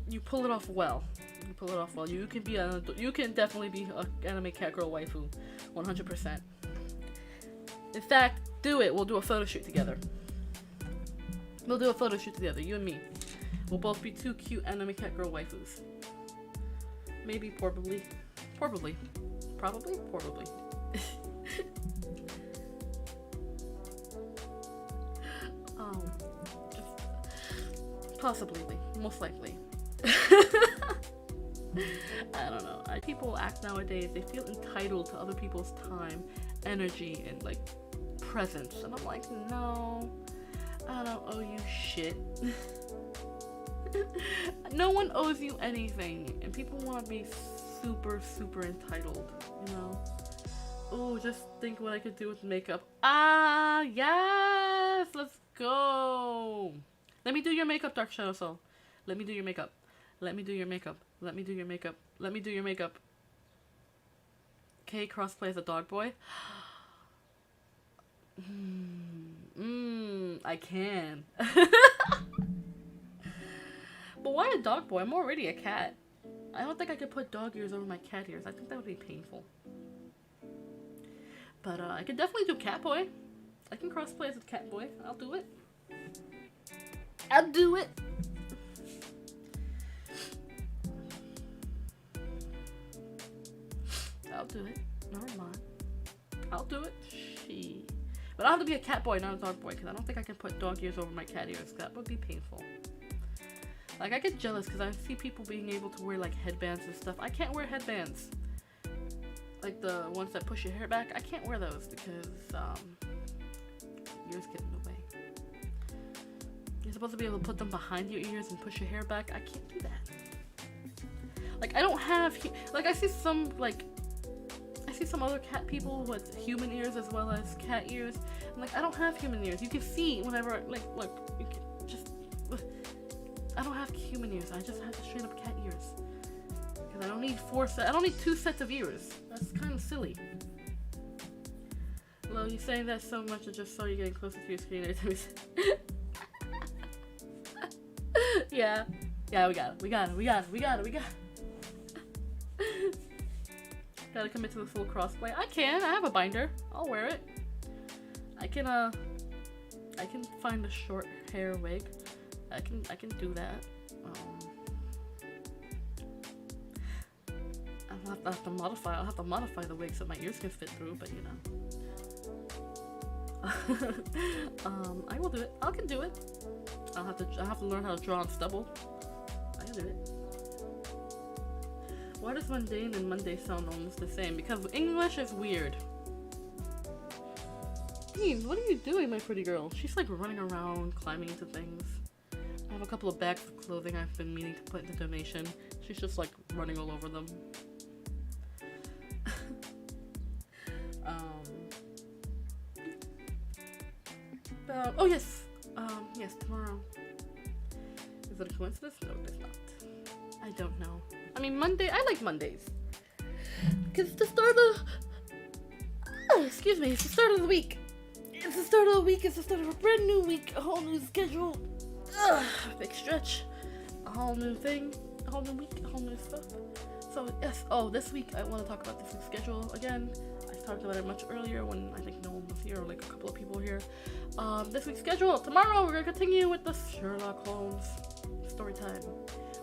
[SPEAKER 1] you pull it off well. You pull it off well. You can definitely be an anime cat girl waifu, 100%. In fact, do it. We'll do a photo shoot together. You and me. We'll both be two cute anime cat girl waifus. Maybe, probably. Possibly, most likely. I don't know. People act nowadays, they feel entitled to other people's time, energy, and like presence. And I'm like, no, I don't owe you shit. No one owes you anything, and people want to be super, super entitled, you know? Oh, just think what I could do with makeup. Ah, yes! Let's go! Let me do your makeup, Dark Shadow Soul. Let me do your makeup. Okay, crossplay as a dog boy. I can. But why a dog boy? I'm already a cat. I don't think I could put dog ears over my cat ears. I think that would be painful. But I could definitely do cat boy. I can crossplay as a cat boy. I'll do it. Never mind. I'll do it. But I'll have to be a cat boy, not a dog boy, because I don't think I can put dog ears over my cat ears. That would be painful. Like, I get jealous because I see people being able to wear like headbands and stuff. I can't wear headbands. Like the ones that push your hair back. I can't wear those because ears get in the way. You're supposed to be able to put them behind your ears and push your hair back. I can't do that. Like, I don't have like I see some other cat people with human ears as well as cat ears. And like, I don't have human ears. You can see whenever like look, you can just I don't have human ears. I just have straight up cat ears. Because I don't need I don't need 2 sets of ears. That's kind of silly. Well, you're saying that so much, I just saw you getting closer to your screen every time you said. Yeah, we got it. Gotta commit to the full crossplay. I can. I have a binder. I'll wear it. I can find a short hair wig. I can do that. I'll have to modify the wig so my ears can fit through, but you know. I will do it. I can do it. I'll have to learn how to draw on stubble. I can do it. Why does mundane and Monday sound almost the same? Because English is weird. Beans, what are you doing, my pretty girl? She's like running around, climbing into things. I have a couple of bags of clothing I've been meaning to put into donation. She's just like running all over them. Oh yes! Yes, tomorrow. Is it a coincidence? No, it's not. I don't know. I mean, Monday, I like Mondays. Because it's the start of... excuse me, it's the start of the week. It's the start of the week, it's the start of a brand new week. A whole new schedule. Big stretch. A whole new thing. A whole new week, a whole new stuff. So, yes. Oh, this week, I want to talk about this week's schedule again. I talked about it much earlier when I think no one was here, or like a couple of people were here. This week's schedule. Tomorrow, we're going to continue with the Sherlock Holmes story time.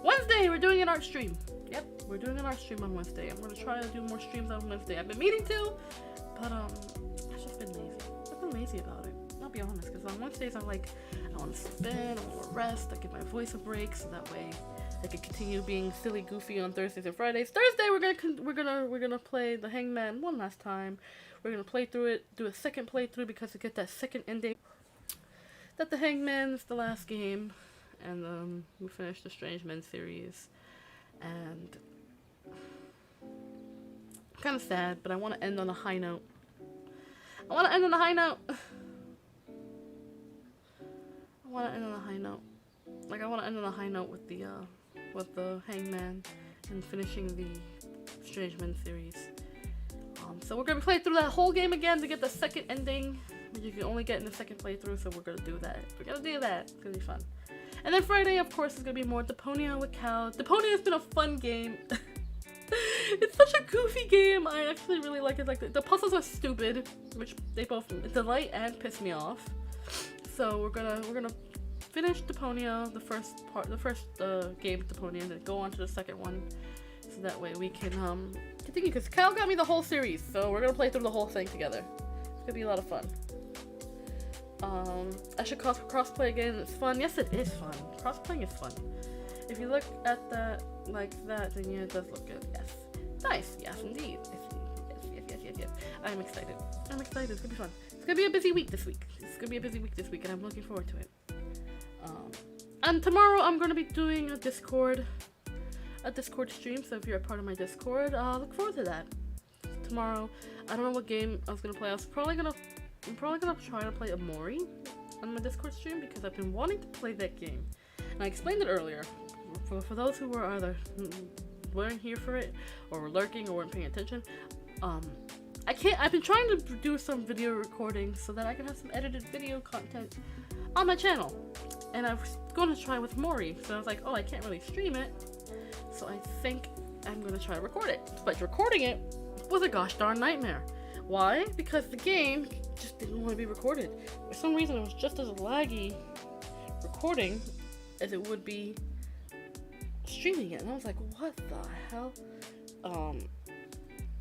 [SPEAKER 1] Wednesday, we're doing an art stream. Yep, we're doing an art stream on Wednesday. I'm going to try to do more streams on Wednesday. I've been meaning to, but I've just been lazy. I've been lazy about it. I'll be honest, because on Wednesdays I'm like, I want to spin, I want to rest, I give my voice a break, so that way I can continue being silly, goofy on Thursdays and Fridays. Thursday we're gonna play the Hangman one last time. We're gonna play through it, do a second playthrough because we get that second ending. That the Hangman's the last game, and we finished the Strange Men series, and I'm kind of sad, but I want to end on a high note. I want to end on a high note. Like I want to end on a high note with the Hangman and finishing the Strange Men series. So we're gonna play through that whole game again to get the second ending, which you can only get in the second playthrough. So we're gonna do that. It's gonna be fun. And then Friday, of course, is gonna be more Deponia with Cal. Deponia has been a fun game. It's such a goofy game. I actually really like it. Like the puzzles are stupid, which they both delight and piss me off. So we're gonna finish Deponia, the first game of Deponia, and then go on to the second one. So that way we can continue. Because Cal got me the whole series, so we're gonna play through the whole thing together. It's gonna be a lot of fun. I should crossplay again. It's fun. Yes, it is fun. Crossplaying is fun. If you look at that like that, then yeah, it does look good. Yes. Nice. Yes, indeed. Yes. I'm excited. It's gonna be fun. It's gonna be a busy week this week. And I'm looking forward to it. And tomorrow I'm gonna be doing a Discord stream. So if you're a part of my Discord, look forward to that. Tomorrow, I don't know what game I was gonna play. I'm probably gonna try to play Amori on my Discord stream because I've been wanting to play that game. And I explained it earlier. For those who were either weren't here for it, or were lurking, or weren't paying attention, I've been trying to do some video recordings so that I can have some edited video content on my channel. And I was going to try with Mori, so I was like, oh, I can't really stream it, so I think I'm going to try to record it. But recording it was a gosh darn nightmare. Why? Because the game just didn't want to be recorded. For some reason, it was just as laggy recording as it would be streaming it, and I was like, what the hell?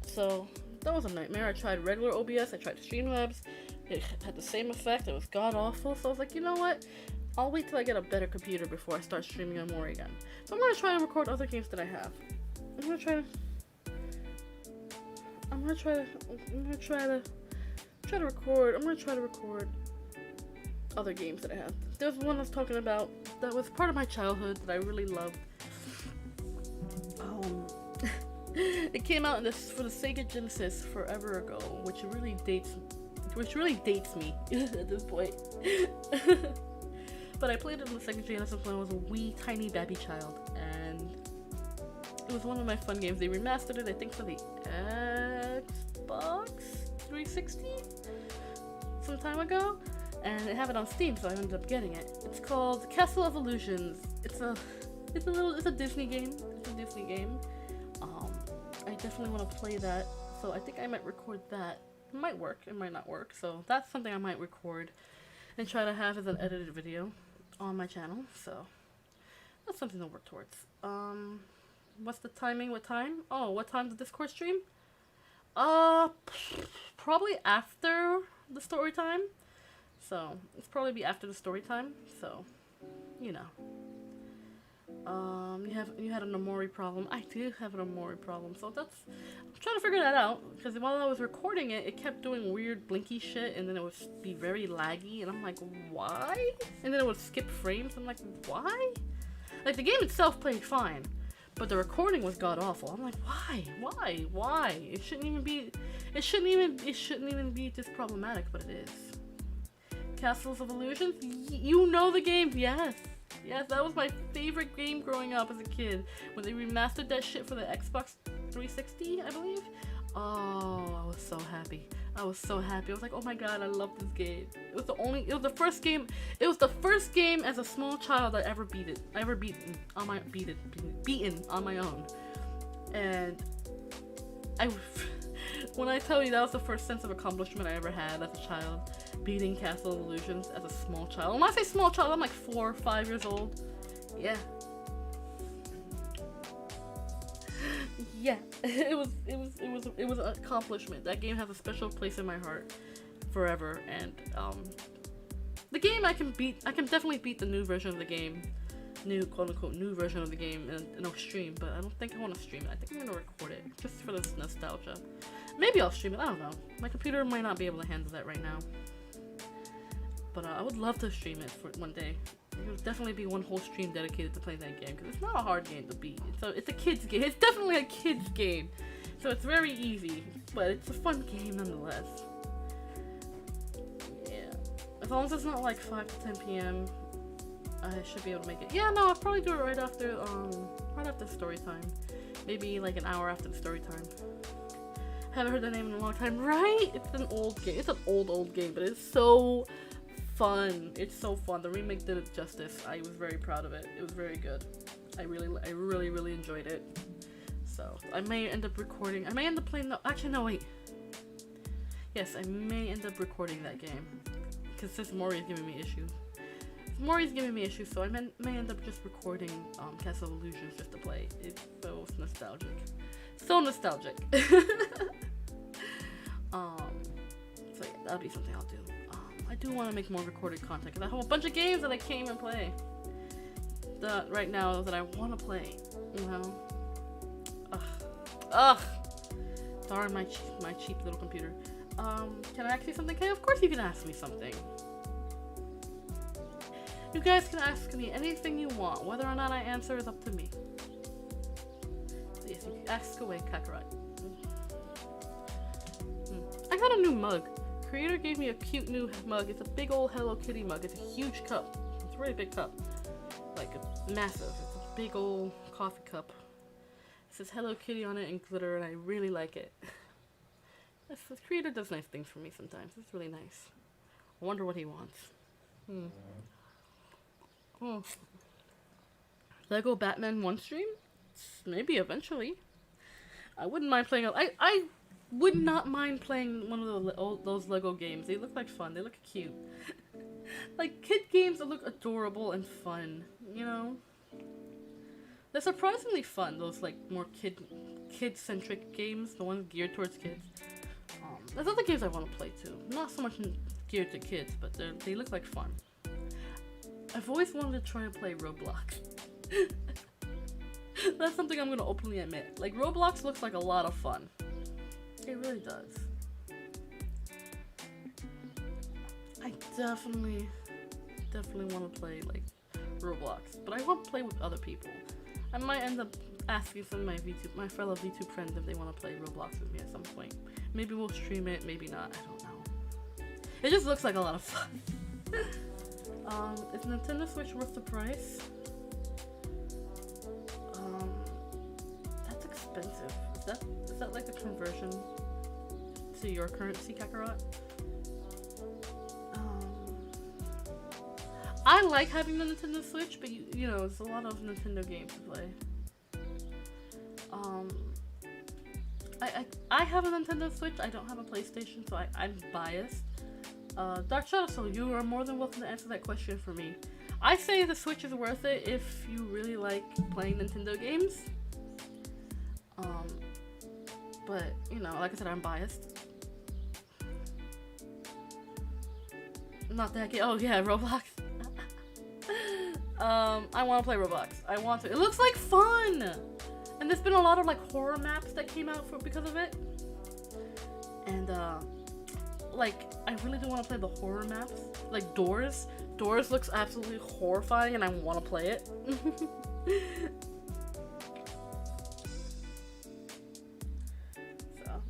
[SPEAKER 1] So that was a nightmare. I tried regular OBS, I tried Streamlabs, it had the same effect, it was god awful, so I was like, you know what? I'll wait till I get a better computer before I start streaming on more again. So I'm gonna try to record other games that I have. I'm gonna try to record other games that I have. There's one I was talking about that was part of my childhood that I really loved. It came out for the Sega Genesis forever ago, which really dates me at this point. But I played it on the Sega Genesis when I was a wee tiny baby child, and it was one of my fun games. They remastered it, I think, for the Xbox 360 some time ago, and they have it on Steam, so I ended up getting it. It's called Castle of Illusions. It's a Disney game. I definitely want to play that, so I think I might record that. It might work, it might not work, so that's something I might record and try to have as an edited video on my channel, so that's something to work towards. What's the timing? What time? Oh, what time's the Discord stream? Probably after the story time. So, it's probably be after the story time, so, you know. You had an Amori problem. I do have an Amori problem, so I'm trying to figure that out, because while I was recording it, it kept doing weird blinky shit, and then it would be very laggy, and I'm like, why? And then it would skip frames, I'm like, why? Like, the game itself played fine, but the recording was god awful. I'm like, why? It shouldn't even be this problematic, but it is. Castles of Illusions? You know the game, yes. Yes, that was my favorite game growing up as a kid. When they remastered that shit for the Xbox 360, I believe. Oh, I was so happy. I was like, oh my god, I love this game. It was the first game as a small child I ever beaten on my own. And when I tell you that was the first sense of accomplishment I ever had as a child, beating Castle of Illusions as a small child. When I say small child, I'm like 4 or 5 years old. Yeah. Yeah. It was an accomplishment. That game has a special place in my heart forever, and The game I can definitely beat the new version of the game. New quote unquote new version of the game in a stream, but I don't think I want to stream it. I think I'm gonna record it just for this nostalgia. Maybe I'll stream it, I don't know. My computer might not be able to handle that right now. But I would love to stream it for one day. It would definitely be one whole stream dedicated to playing that game, because it's not a hard game to beat. It's a kid's game. It's definitely a kid's game. So it's very easy, but it's a fun game nonetheless. Yeah. As long as it's not like 5 to 10 p.m., I should be able to make it. Yeah, no, I'll probably do it right after story time. Maybe like an hour after the story time. Haven't heard the name in a long time, right? It's an old game. It's an old game, but it's so fun. It's so fun. The remake did it justice. I was very proud of it. It was very good. I really enjoyed it. So I may end up recording. I may end up playing. No, actually, no, wait. Yes, I may end up recording that game because since Mori is giving me issues. So I may end up just recording Castle of Illusions just to play. It's so nostalgic. So nostalgic. So yeah, that'll be something I'll do. I do want to make more recorded content because I have a bunch of games that I can't even play right now that I want to play, you know? Ugh. Darn my cheap little computer. Can I ask you something? Okay, of course you can ask me something. You guys can ask me anything you want. Whether or not I answer is up to me. So yes, you can ask away, Kakarot. I got a new mug. Creator gave me a cute new mug. It's a big old Hello Kitty mug. It's a huge cup. It's a really big cup. Like, massive. It's a big old coffee cup. It says Hello Kitty on it in glitter, and I really like it. The creator does nice things for me sometimes. It's really nice. I wonder what he wants. Lego Batman 1 stream? Maybe eventually. I wouldn't mind playing I would not mind playing one of those Lego games. They look like fun. They look cute. Like kid games that look adorable and fun, you know? They're surprisingly fun, those like more kid-centric games, the ones geared towards kids. There's other games I want to play too. Not so much geared to kids, but they look like fun. I've always wanted to try and play Roblox. That's something I'm gonna openly admit. Like, Roblox looks like a lot of fun. It really does. I definitely want to play, like, Roblox. But I want to play with other people. I might end up asking some of my fellow VTube friends if they want to play Roblox with me at some point. Maybe we'll stream it, maybe not, I don't know. It just looks like a lot of fun. Is Nintendo Switch worth the price? That's expensive. Is that like the conversion to your currency, Kakarot? I like having the Nintendo Switch, but you know, it's a lot of Nintendo games to play. I have a Nintendo Switch. I don't have a PlayStation, so I'm biased. Dark Shadow, so you are more than welcome to answer that question for me. I say the Switch is worth it if you really like playing Nintendo games. But, you know, like I said, I'm biased. Not that game. Oh yeah, Roblox. I want to play Roblox. I want to. It looks like fun! And there's been a lot of like horror maps that came out because of it. And like, I really do want to play the horror maps. Like Doors. Doors looks absolutely horrifying and I want to play it. So,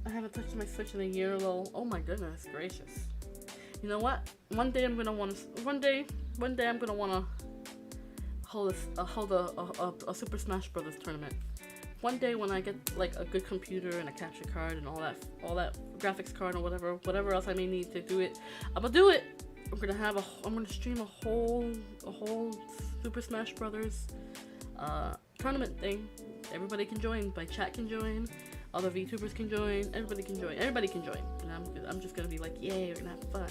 [SPEAKER 1] I haven't touched my Switch in a year, lol. Oh my goodness gracious. You know what? One day I'm gonna want to hold a Super Smash Brothers tournament. One day when I get like a good computer and a capture card and all that graphics card or whatever else I may need to do it, I'm gonna do it. I'm gonna stream a whole Super Smash Brothers tournament thing. Everybody can join. My chat can join. Other VTubers can join. Everybody can join. Everybody can join. And I'm just gonna be like, yay, we're gonna have fun.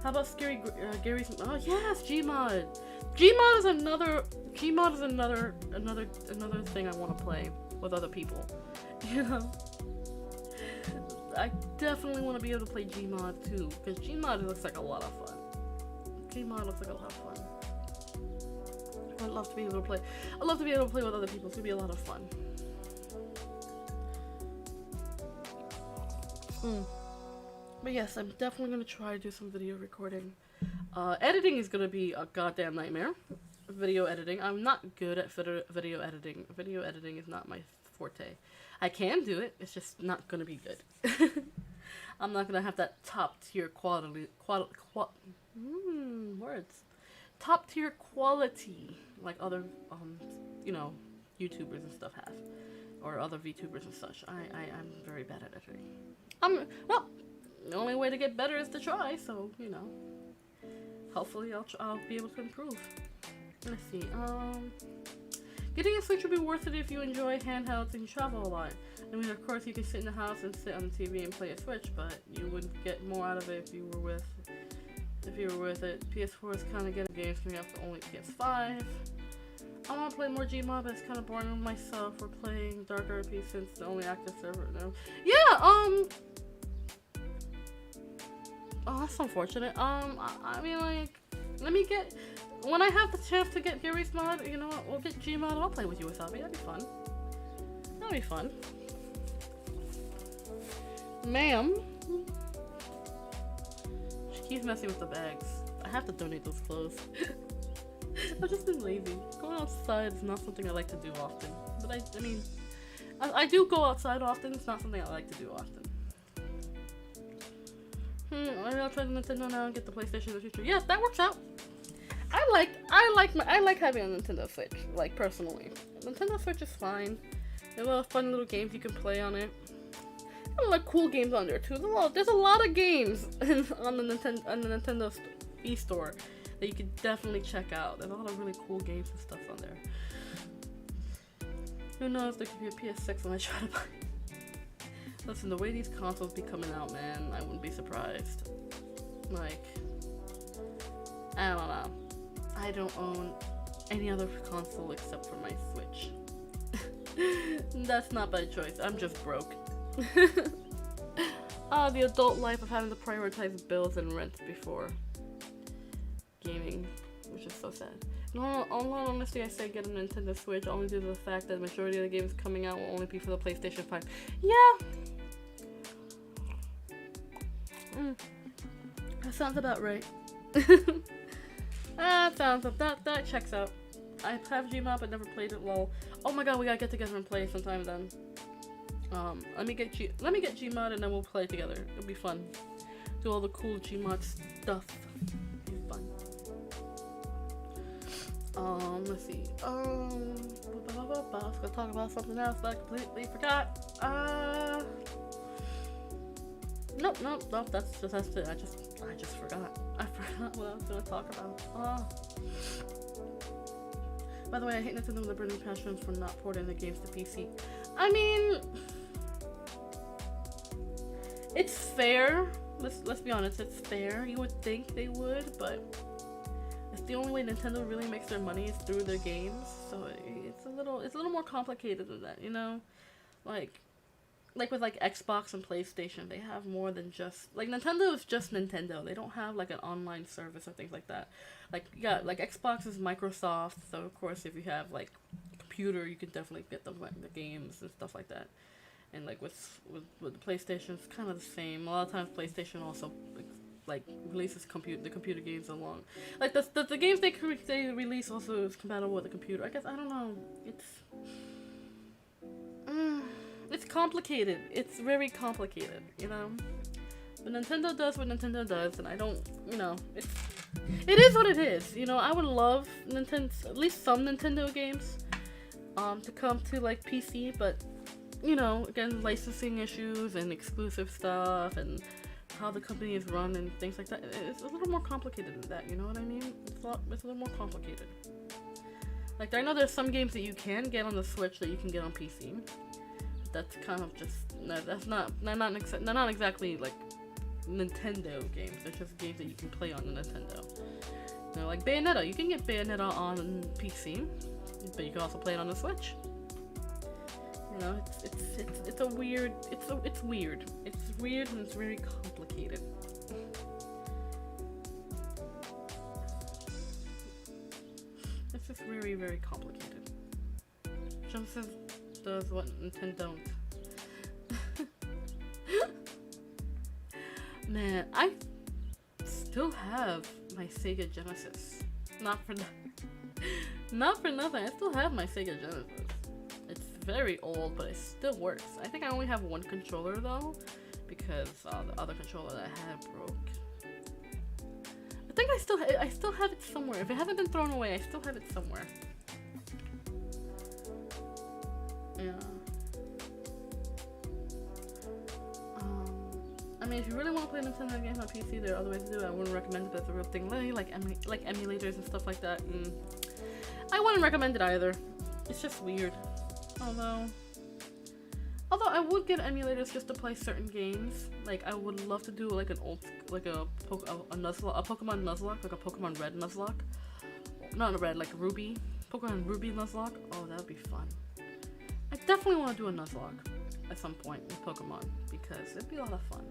[SPEAKER 1] How about Gary's? Oh yes, Gmod. Gmod is another thing I want to play with other people. You know, I definitely want to be able to play Gmod too, because Gmod looks like a lot of fun. Gmod looks like a lot of fun. I'd love to be able to play. I'd love to be able to play with other people. It's gonna be a lot of fun. But yes, I'm definitely gonna try to do some video recording. Editing is gonna be a goddamn nightmare. Video editing. I'm not good at video editing. Video editing is not my forte. I can do it. It's just not gonna be good. I'm not gonna have that top tier quality. Words. Top tier quality like other you know, YouTubers and stuff have, or other VTubers and such. I'm very bad at editing. Well, the only way to get better is to try. So you know, hopefully I'll be able to improve. Let's see. Getting a Switch would be worth it if you enjoy handhelds and you travel a lot. I mean, of course, you can sit in the house and sit on the TV and play a Switch, but you would get more out of it if you were with it. PS4 is kind of getting games coming out for only PS5. I want to play more Gmod, but it's kind of boring with myself. We're playing Dark RP since the only active server now. Yeah, oh, that's unfortunate. I mean, like, when I have the chance to get Gary's mod, you know what, we'll get Gmod and I'll play with you, Wasabi. That'd be fun. That'd be fun. Ma'am. She keeps messing with the bags. I have to donate those clothes. I've just been lazy. Going outside is not something I like to do often. But I mean, I do go outside often. It's not something I like to do often. I'll try the Nintendo now and get the PlayStation in the future. Yes, that works out. I like having a Nintendo Switch, like, personally. Nintendo Switch is fine. There's a lot of fun little games you can play on it. There's a lot of cool games on there too. There's a lot of games on the Nintendo eStore that you can definitely check out. There's a lot of really cool games and stuff on there. Who knows, there could be a PS6 when I try to buy it. Listen, the way these consoles be coming out, man, I wouldn't be surprised. Like, I don't know. I don't own any other console except for my Switch. That's not by choice. I'm just broke. The adult life of having to prioritize bills and rent before gaming, which is so sad. In all honesty, I say get a Nintendo Switch only due to the fact that the majority of the games coming out will only be for the PlayStation 5. Yeah! That sounds about right. That checks out. I have Gmod but never played it. Lol. Oh my god, we gotta get together and play sometime then. Let me get Gmod and then we'll play together. It'll be fun. Do all the cool Gmod stuff. It'll be fun. Let's see. I was gonna talk about something else but I completely forgot. Nope. That's it. I just forgot. I forgot what I was gonna talk about. By the way, I hate Nintendo with the burning passion for not porting the games to PC. I mean, it's fair. Let's be honest, it's fair. You would think they would, but it's the only way Nintendo really makes their money is through their games. So it's a little more complicated than that, you know? Like with like Xbox and PlayStation, they have more than just, like, Nintendo is just Nintendo. They don't have like an online service or things like that. Like, yeah, like Xbox is Microsoft, so of course if you have like a computer, you can definitely get the games and stuff like that. And like with the PlayStation, it's kind of the same. A lot of times PlayStation also like releases the computer games along. Like the games they release also is compatible with the computer. I guess, I don't know. It's complicated. It's very complicated, you know? But Nintendo does what Nintendo does, and I don't, you know, it is what it is. You know, I would love at least some Nintendo games, to come to, like, PC, but, you know, again, licensing issues and exclusive stuff and how the company is run and things like that, it's a little more complicated than that, you know what I mean? It's a little more complicated. Like, I know there's some games that you can get on the Switch that you can get on PC. That's kind of just, they're not exactly like Nintendo games. They're just games that you can play on the Nintendo. You know, like Bayonetta. You can get Bayonetta on PC, but you can also play it on the Switch. You know, it's a weird, it's weird. It's weird and it's very complicated. It's just very, very complicated. Genesis does what Nintendo don't. Man, I still have my Sega Genesis. Not for nothing. I still have my Sega Genesis. It's very old, but it still works. I think I only have one controller though, because the other controller that I had broke. I think I still have it somewhere. If it hasn't been thrown away, I still have it somewhere. Yeah. I mean, if you really want to play Nintendo games on PC, there are other ways to do it. I wouldn't recommend it as a real thing, like emulators and stuff like that. I wouldn't recommend it either. It's just weird. Although I would get emulators just to play certain games. Like I would love to do like a Pokemon Nuzlocke, like a Pokemon Red Nuzlocke. Not a Red, like Ruby. Pokemon Ruby Nuzlocke. Oh, that would be fun. I definitely want to do a Nuzlocke at some point with Pokemon because it'd be a lot of fun.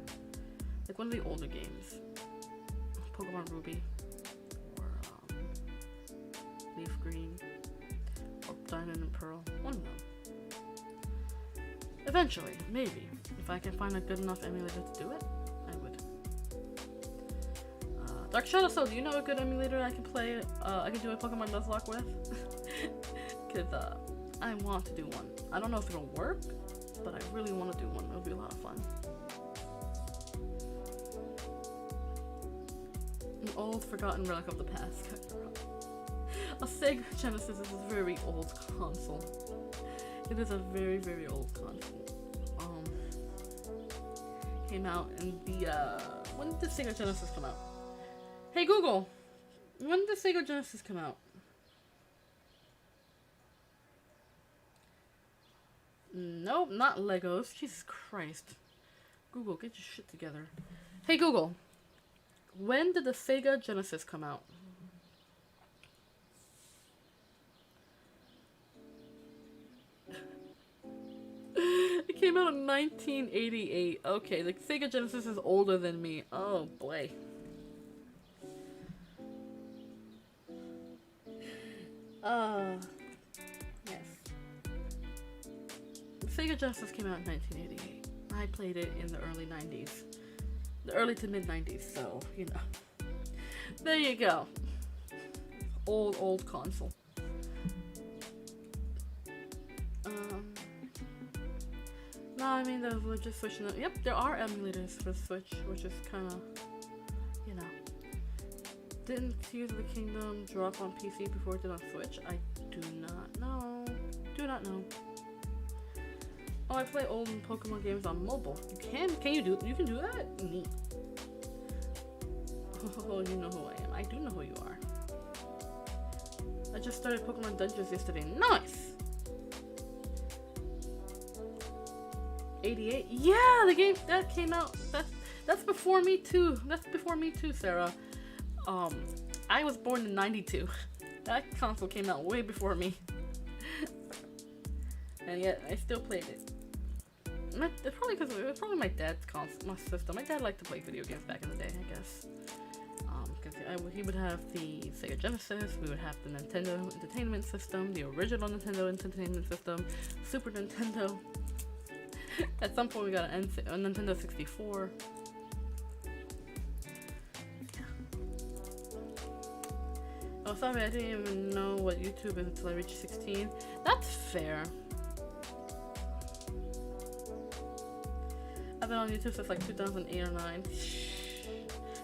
[SPEAKER 1] Like one of the older games, Pokemon Ruby, or Leaf Green, or Diamond and Pearl. One of them. Eventually, maybe, if I can find a good enough emulator to do it, I would. Dark Shadow Soul, do you know a good emulator I can play? I can do a Pokemon Nuzlocke with, because I want to do one. I don't know if it'll work, but I really want to do one. It'll be a lot of fun. An old, forgotten relic of the past. A Sega Genesis is a very old console. It is a very, very old console. Came out in the, when did the Sega Genesis come out? Hey Google! When did the Sega Genesis come out? Nope, not Legos. Jesus Christ. Google, get your shit together. Hey Google, when did the Sega Genesis come out? It came out in 1988. Okay, the Sega Genesis is older than me. Oh boy. Yes. Sega Genesis came out in 1988. I played it in the early 90s. The early to mid 90s, so, you know. There you go. Old console. No, I mean, we're just switching it. Yep, there are emulators for Switch, which is kind of, you know. Didn't Tears of the Kingdom drop on PC before it did on Switch? I do not know. Do not know. Oh, I play old Pokemon games on mobile. You can you do that? Neat. Oh, you know who I am. I do know who you are. I just started Pokemon Dungeons yesterday. Nice! 88? Yeah, the game that came out. That's before me too. That's before me too, Sarah. I was born in 92. That console came out way before me. And yet, I still played it. It's probably because it was probably my dad's console, my system. My dad liked to play video games back in the day, I guess. Because he would have the Sega Genesis, we would have the Nintendo Entertainment System, the original Nintendo Entertainment System, Super Nintendo. At some point, we got a Nintendo 64. Oh, sorry, I didn't even know what YouTube is until I reached 16. That's fair. I've been on YouTube since like 2008 or 9.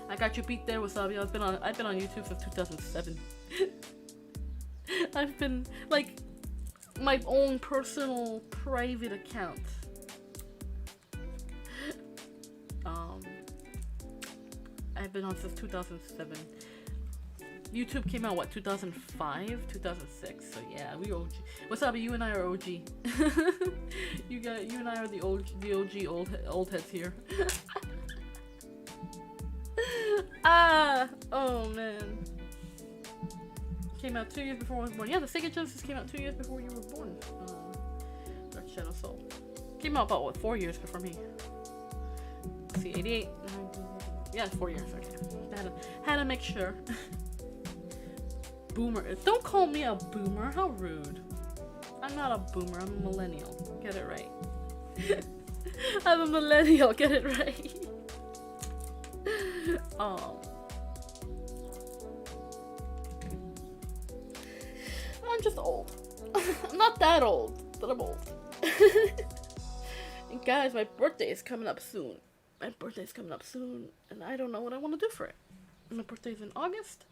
[SPEAKER 1] I got you beat there, Wasabi. I've been on YouTube since 2007. I've been like my own personal private account. I've been on since 2007. YouTube came out, what, 2005? 2006, so yeah, we OG. Wasabi, you and I are OG. you and I are the OG old heads here. Oh man. Came out 2 years before I was born. Yeah, the Sega Genesis came out 2 years before you were born. Dark Shadow Soul. Came out about, what, 4 years before me? Let's see, 88. Yeah, 4 years, okay. Had to make sure. Boomer. Don't call me a boomer. How rude. I'm not a boomer. I'm a millennial. Get it right. I'm a millennial. Get it right. I'm just old. I'm not that old, but I'm old. And guys, my birthday is coming up soon. And I don't know what I want to do for it. My birthday's in August.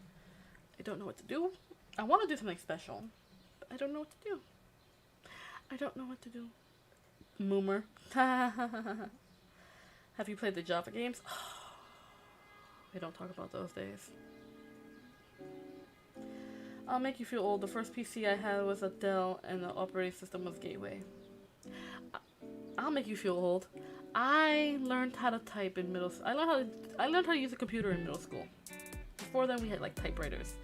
[SPEAKER 1] I don't know what to do. I want to do something special, but I don't know what to do. Moomer. Have you played the Java games? We don't talk about those days. I'll make you feel old. The first PC I had was a Dell, and the operating system was Gateway. I'll make you feel old. I learned how to type in middle school. I learned how to use a computer in middle school. Before then, we had like typewriters.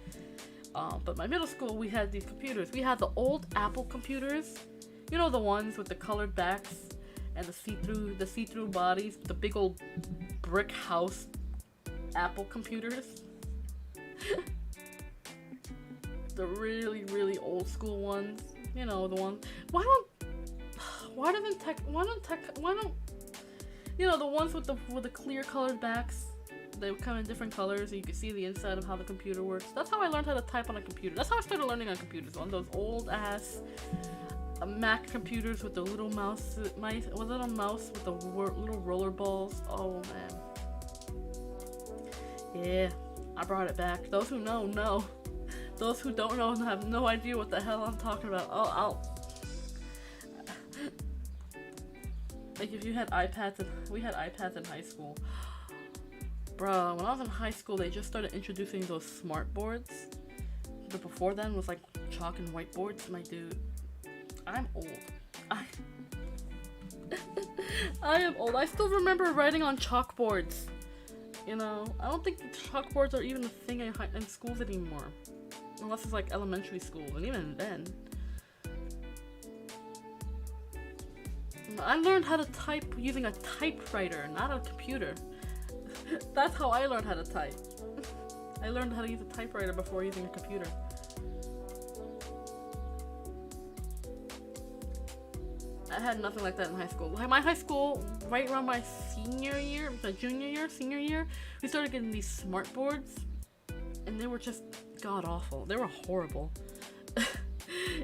[SPEAKER 1] But my middle school, we had these computers. We had the old Apple computers. You know, the ones with the colored backs and the see-through bodies, the big old brick house Apple computers. The really, really old school ones. You know, the ones. You know, the ones with the clear colored backs. They come in different colors, and you can see the inside of how the computer works. That's how I learned how to type on a computer. That's how I started learning on computers. On those old ass Mac computers with the little mouse with the little roller balls. Oh man. Yeah, I brought it back. Those who know. Those who don't know have no idea what the hell I'm talking about. Like if you had iPads, we had iPads in high school. Bro, when I was in high school, they just started introducing those smart boards. But before then was like chalk and whiteboards. My dude, I'm old. I am old. I still remember writing on chalkboards. You know, I don't think chalkboards are even a thing in schools anymore. Unless it's like elementary school, and even then. I learned how to type using a typewriter, not a computer. That's how I learned how to type. I learned how to use a typewriter before using a computer. I had nothing like that in high school. My high school, right around my senior year, we started getting these smart boards, and they were just god awful. They were horrible.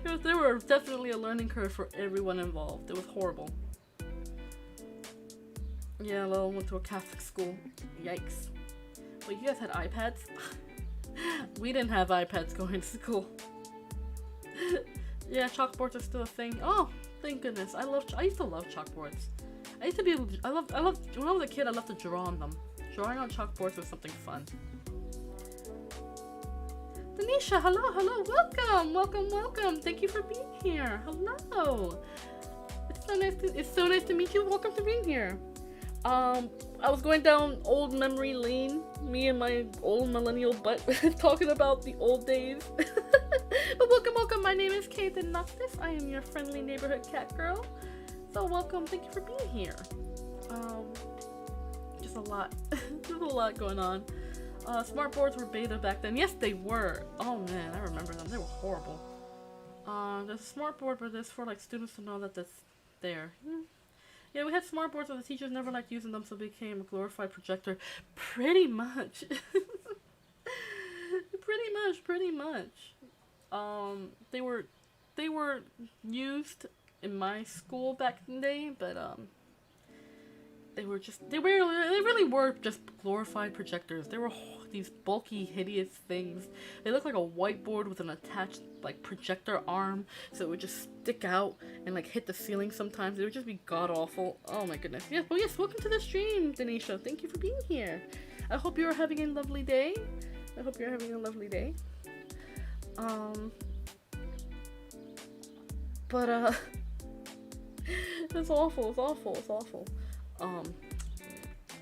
[SPEAKER 1] They were definitely a learning curve for everyone involved. It was horrible. Yeah, Lil went to a Catholic school. Yikes. Wait, you guys had iPads? We didn't have iPads going to school. Yeah, chalkboards are still a thing. Oh, thank goodness. I used to love chalkboards. I used to be able to, when I was a kid, I loved to draw on them. Drawing on chalkboards was something fun. Tanisha, hello, welcome. Thank you for being here. Hello. It's so nice to meet you. Welcome to being here. I was going down old memory lane, me and my old millennial butt, talking about the old days. But welcome. My name is Kind and Considerate. I am your friendly neighborhood cat girl. So welcome. Thank you for being here. Just a lot. There's a lot going on. Smart boards were beta back then. Yes, they were. Oh man, I remember them. They were horrible. There's a smart board, but it's for like students to know that that's there. Yeah, we had smart boards, but the teachers never liked using them, so it became a glorified projector. Pretty much. Pretty much. They were used in my school back in the day, but they really were just glorified projectors. They were these bulky, hideous things. They looked like a whiteboard with an attached like projector arm, so it would just stick out and like hit the ceiling sometimes. It would just be god awful. Oh my goodness. Yes, well yes, welcome to the stream, Denisha. Thank you for being here. I hope you're having a lovely day. But it's awful.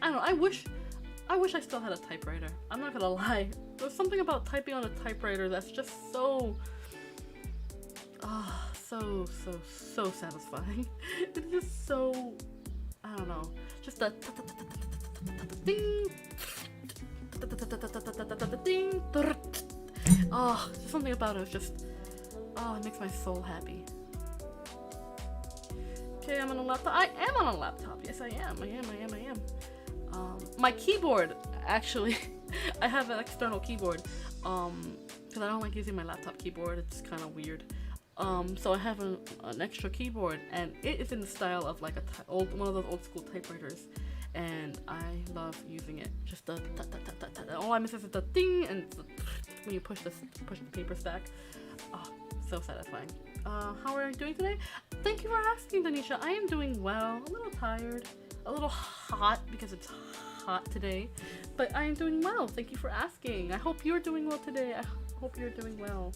[SPEAKER 1] I don't know, I wish I still had a typewriter. I'm not gonna lie. There's something about typing on a typewriter that's just so so satisfying. It's just so, I don't know, just a ding, ding. Oh, something about it is just, oh, it makes my soul happy. Okay, I'm on a laptop. I am on a laptop. Yes, I am. My keyboard, actually, I have an external keyboard, because I don't like using my laptop keyboard. It's kind of weird. So I have an extra keyboard, and it is in the style of like one of those old school typewriters, and I love using it. Just the all I miss is the ding and when you push the paper stack. Oh, so satisfying. How are you doing today? Thank you for asking, Danisha. I am doing well. A little tired, a little hot because it's hot today, but I am doing well. Thank you for asking. I hope you're doing well today. I hope you're doing well.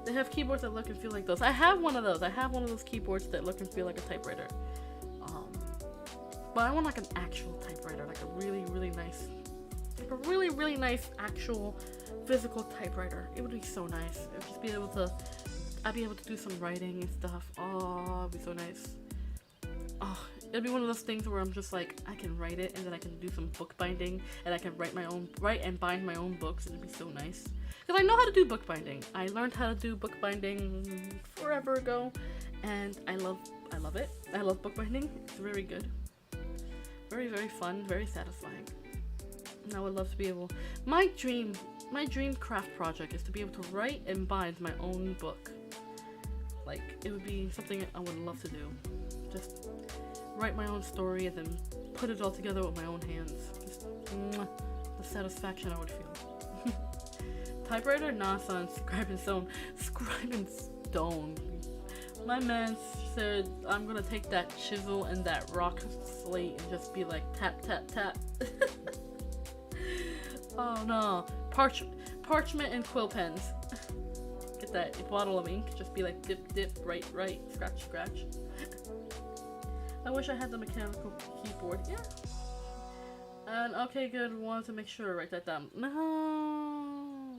[SPEAKER 1] They have keyboards that look and feel like those. I have one of those. I have one of those keyboards that look and feel like a typewriter. But I want like an actual typewriter, like a really nice, like a really nice actual physical typewriter. It would be so nice. It would just be able to, I'd be able to do some writing and stuff. Oh, it'd be so nice. Oh, it'd be one of those things where I'm just like, I can write it and then I can do some bookbinding and I can write and bind my own books, and it'd be so nice. Because I know how to do bookbinding. I learned how to do bookbinding forever ago, and I love it. I love bookbinding. It's very good. Very fun, very satisfying. And I would love to be able, my dream craft project is to be able to write and bind my own book. Like, it would be something I would love to do. Just write my own story and then put it all together with my own hands. Just the satisfaction I would feel. Typewriter? Nah, son. Scribe and stone. Scribe and stone. My man said, I'm gonna take that chisel and that rock slate and just be like tap tap tap. Oh no. Parchment and quill pens. Get that bottle of ink. Just be like dip dip, right, scratch scratch. I wish I had the mechanical keyboard. Yeah. And okay, good. Wanted to make sure to write that down. No.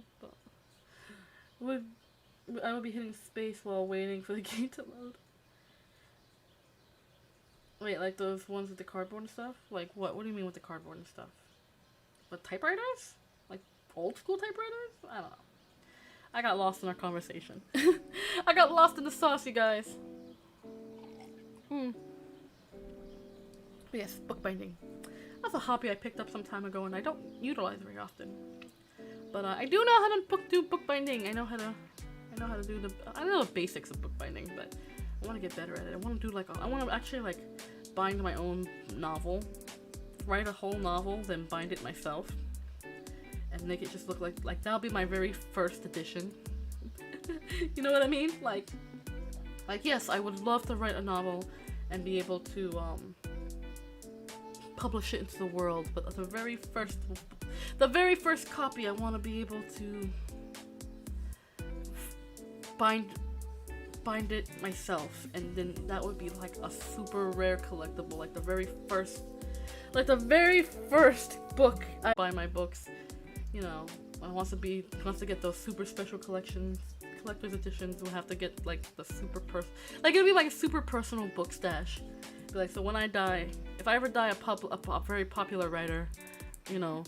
[SPEAKER 1] I will be hitting space while waiting for the game to load. Wait, like those ones with the cardboard and stuff? Like what? What do you mean with the cardboard and stuff? With typewriters? Like old school typewriters? I don't know. I got lost in our conversation. I got lost in the sauce, you guys. But yes, bookbinding. That's a hobby I picked up some time ago and I don't utilize very often. But I do know how to do bookbinding. I know how to do I know the basics of bookbinding, but I want to get better at it. I want to do I want to actually like bind my own novel, write a whole novel, then bind it myself, and make it just look like that'll be my very first edition. You know what I mean? Like yes, I would love to write a novel and be able to publish it into the world, but the very first copy I want to be able to bind it myself, and then that would be like a super rare collectible, like the very first book I buy my books. You know, I wants to get those super special collector's editions. We'll have to get like the it'll be like a super personal book stash. Be like, so when I die, if I ever die a very popular writer, you know,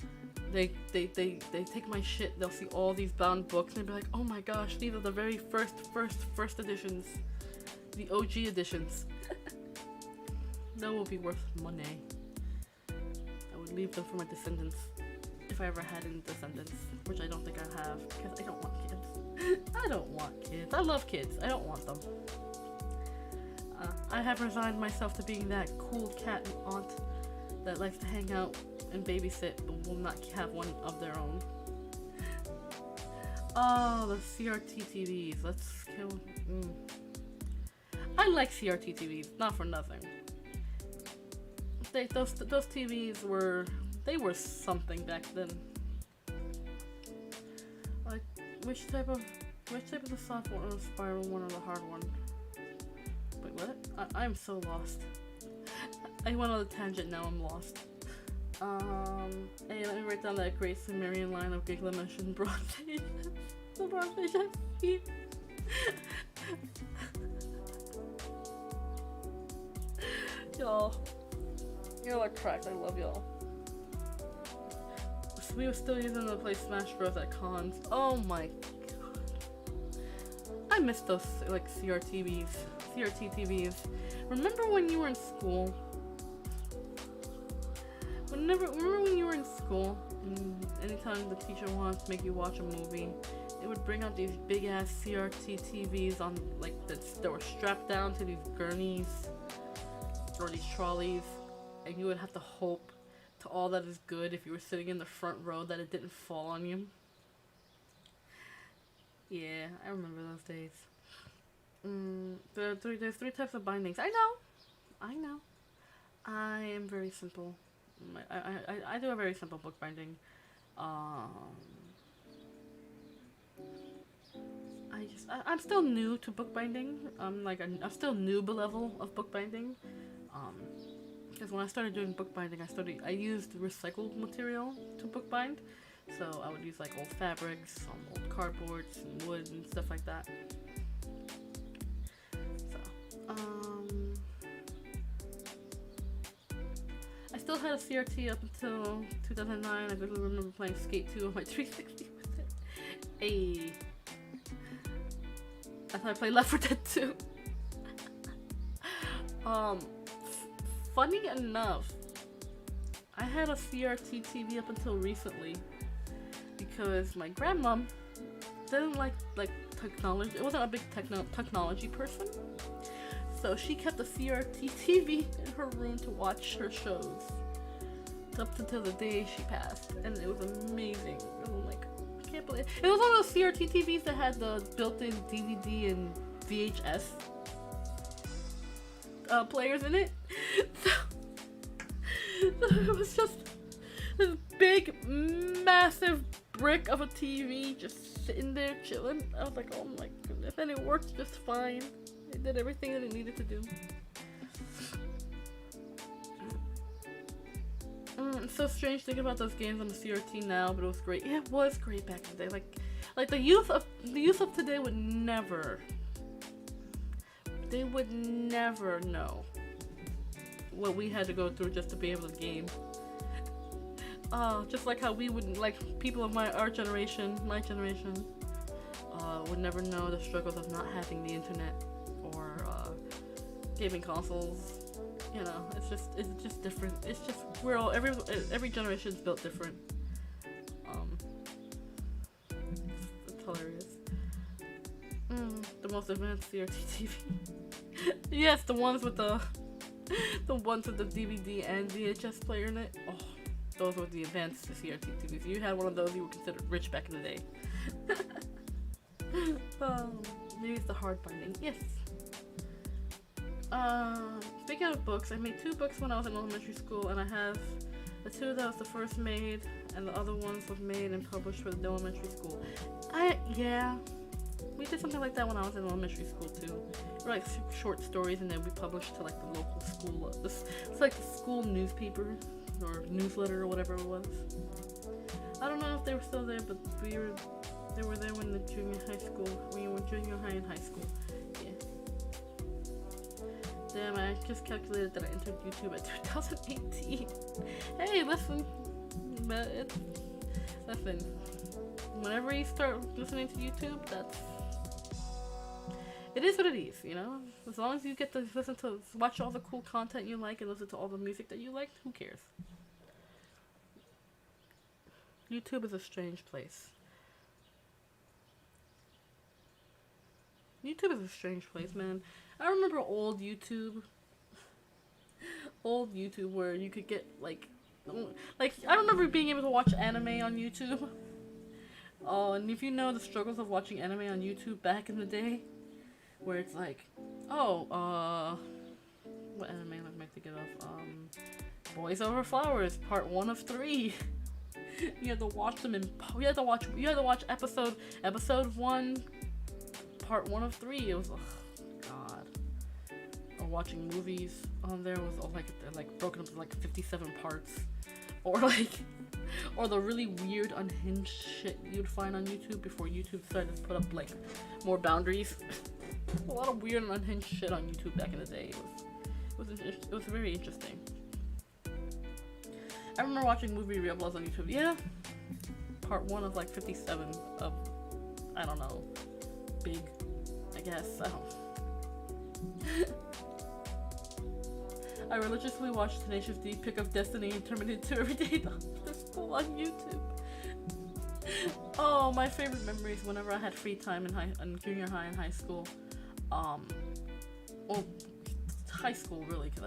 [SPEAKER 1] they take my shit, they'll see all these bound books and they'll be like, oh my gosh, these are the very first editions, the OG editions. That will be worth money. I would leave them for my descendants, if I ever had any descendants, which I don't think I have, because I don't want kids. I don't want kids. I love kids. I don't want them. I have resigned myself to being that cool cat and aunt that likes to hang out and babysit, but will not have one of their own. Oh, the CRT TVs. Let's kill. I like CRT TVs, not for nothing. Those TVs were something back then. Like which type of the soft one or the spiral one or the hard one? Wait, what? I'm so lost. I went on a tangent, now I'm lost. Hey, let me write down that great Sumerian line of Gigla mentioned Bronze Age. The Bronze Age Y'all. Y'all are cracked. I love y'all. So we were still using to play Smash Bros. At cons. Oh my god. I miss those, like, CRT TVs. Remember when you were in school? Remember when you were in school, and anytime the teacher wanted to make you watch a movie, it would bring out these big ass CRT TVs on, like, that were strapped down to these gurneys or these trolleys, and you would have to hope to all that is good if you were sitting in the front row that it didn't fall on you. Yeah, I remember those days. There's three types of bindings. I know. I am very simple. I do a very simple book binding. I'm still new to bookbinding. I'm still noob level of bookbinding. Because when I started doing bookbinding, I used recycled material to bookbind. So I would use like old fabrics, old cardboards, and wood and stuff like that. So, I still had a CRT up until 2009. I vividly remember playing Skate 2 on my 360 with it. Ayy. That's how I play Left 4 Dead 2. Funny enough, I had a CRT TV up until recently because my grandma didn't like technology. It wasn't a big technology person, so she kept the CRT TV in her room to watch her shows up until the day she passed, and it was amazing. I'm like, I can't believe it. It was one of those CRT TVs that had the built-in DVD and VHS players in it. So it was just this big, massive brick of a TV just sitting there chilling. I was like, oh my goodness, and it worked just fine. It did everything that it needed to do. It's so strange thinking about those games on the CRT now, but it was great. Yeah, it was great back in the day. Like the youth of today would never. They would never know what we had to go through just to be able to game. Just like how we would, like, people of my generation, would never know the struggles of not having the internet or gaming consoles. You know, it's just different. It's just every generation's built different. It's hilarious. The most advanced CRT TV. Yes, the ones with the DVD and VHS player in it. Oh, those were the advanced CRT TVs. If you had one of those, you were considered rich back in the day. Maybe it's the hard binding. Yes. Speaking of books, I made 2 books when I was in elementary school, and I have the 2 that was the first made, and the other ones was made and published for the elementary school. We did something like that when I was in elementary school too. We were like short stories, and then we published to like the local school. It's like the school newspaper or newsletter or whatever it was. I don't know if they were still there, but they were there when the junior high school. We were junior high and high school. Yeah. Damn, I just calculated that I entered YouTube at 2018. Hey, listen. Listen. Whenever you start listening to YouTube, it is what it is, you know? As long as you get to watch all the cool content you like and listen to all the music that you like, who cares? YouTube is a strange place. YouTube is a strange place, man. I remember old YouTube where you could get like I remember being able to watch anime on YouTube. Oh, and if you know the struggles of watching anime on YouTube back in the day, where it's like, what anime am I thinking of? Boys Over Flowers, part 1 of 3. You had to watch them you had to watch episode 1, part 1 of 3. It was, oh god. Or watching movies on there was all like broken up into like 57 parts, or like or the really weird unhinged shit you'd find on YouTube before YouTube started to put up like more boundaries. A lot of weird and unhinged shit on YouTube back in the day. It was very interesting. I remember watching movie reactions on YouTube. Yeah, part 1 of like 57 of, I don't know, big, I guess. I don't. I religiously watched Tenacious D, Pick of Destiny, and Terminator 2 every day after school on YouTube. Oh, my favorite memories whenever I had free time in junior high and high school. Well, high school really, because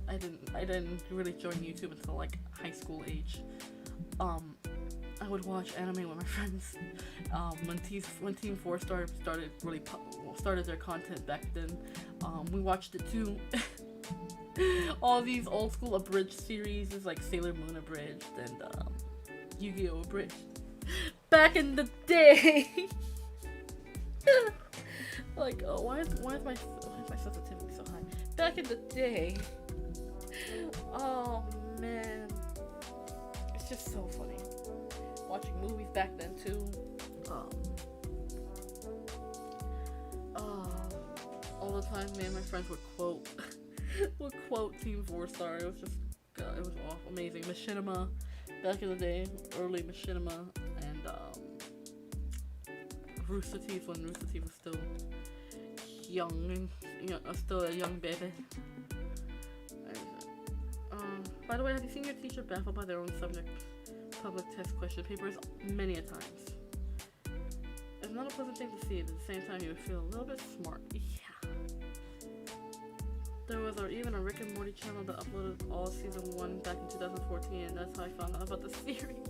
[SPEAKER 1] I didn't really join YouTube until like high school age. I would watch anime with my friends. When Team 4 started their content back then, we watched it too. All these old school abridged series is like Sailor Moon abridged and Yu-Gi-Oh abridged. Back in the day. Like, oh, why is my sensitivity so high? Back in the day. Oh man, it's just so funny. Watching movies back then too. All the time, me and my friends would quote Team 4 Star. It was just, God, it was awful, amazing. Machinima, back in the day, early Machinima, and Rooster Teeth when Rooster Teeth was still young and still a young baby. By the way, have you seen your teacher baffled by their own subject public test question papers many a times? It's not a pleasant thing to see, but at the same time you would feel a little bit smart. Yeah. There was even a Rick and Morty channel that uploaded all season 1 back in 2014, and that's how I found out about the series.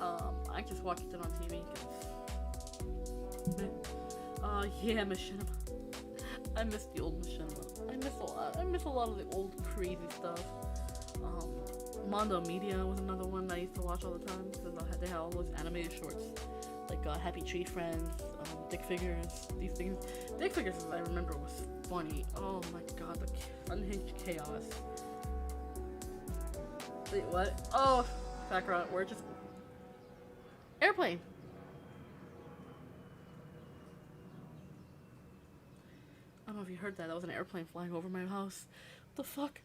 [SPEAKER 1] I just watched it on TV because yeah, Machinima. I miss the old Machinima. I miss a lot of the old crazy stuff. Mondo Media was another one that I used to watch all the time because they had all those animated shorts, like Happy Tree Friends, Dick Figures, these things. Dick Figures, as I remember, was funny. Oh my god, the unhinged chaos. Wait, what? Oh, background. We're just airplane. I don't know if you heard that. That was an airplane flying over my house. What the fuck?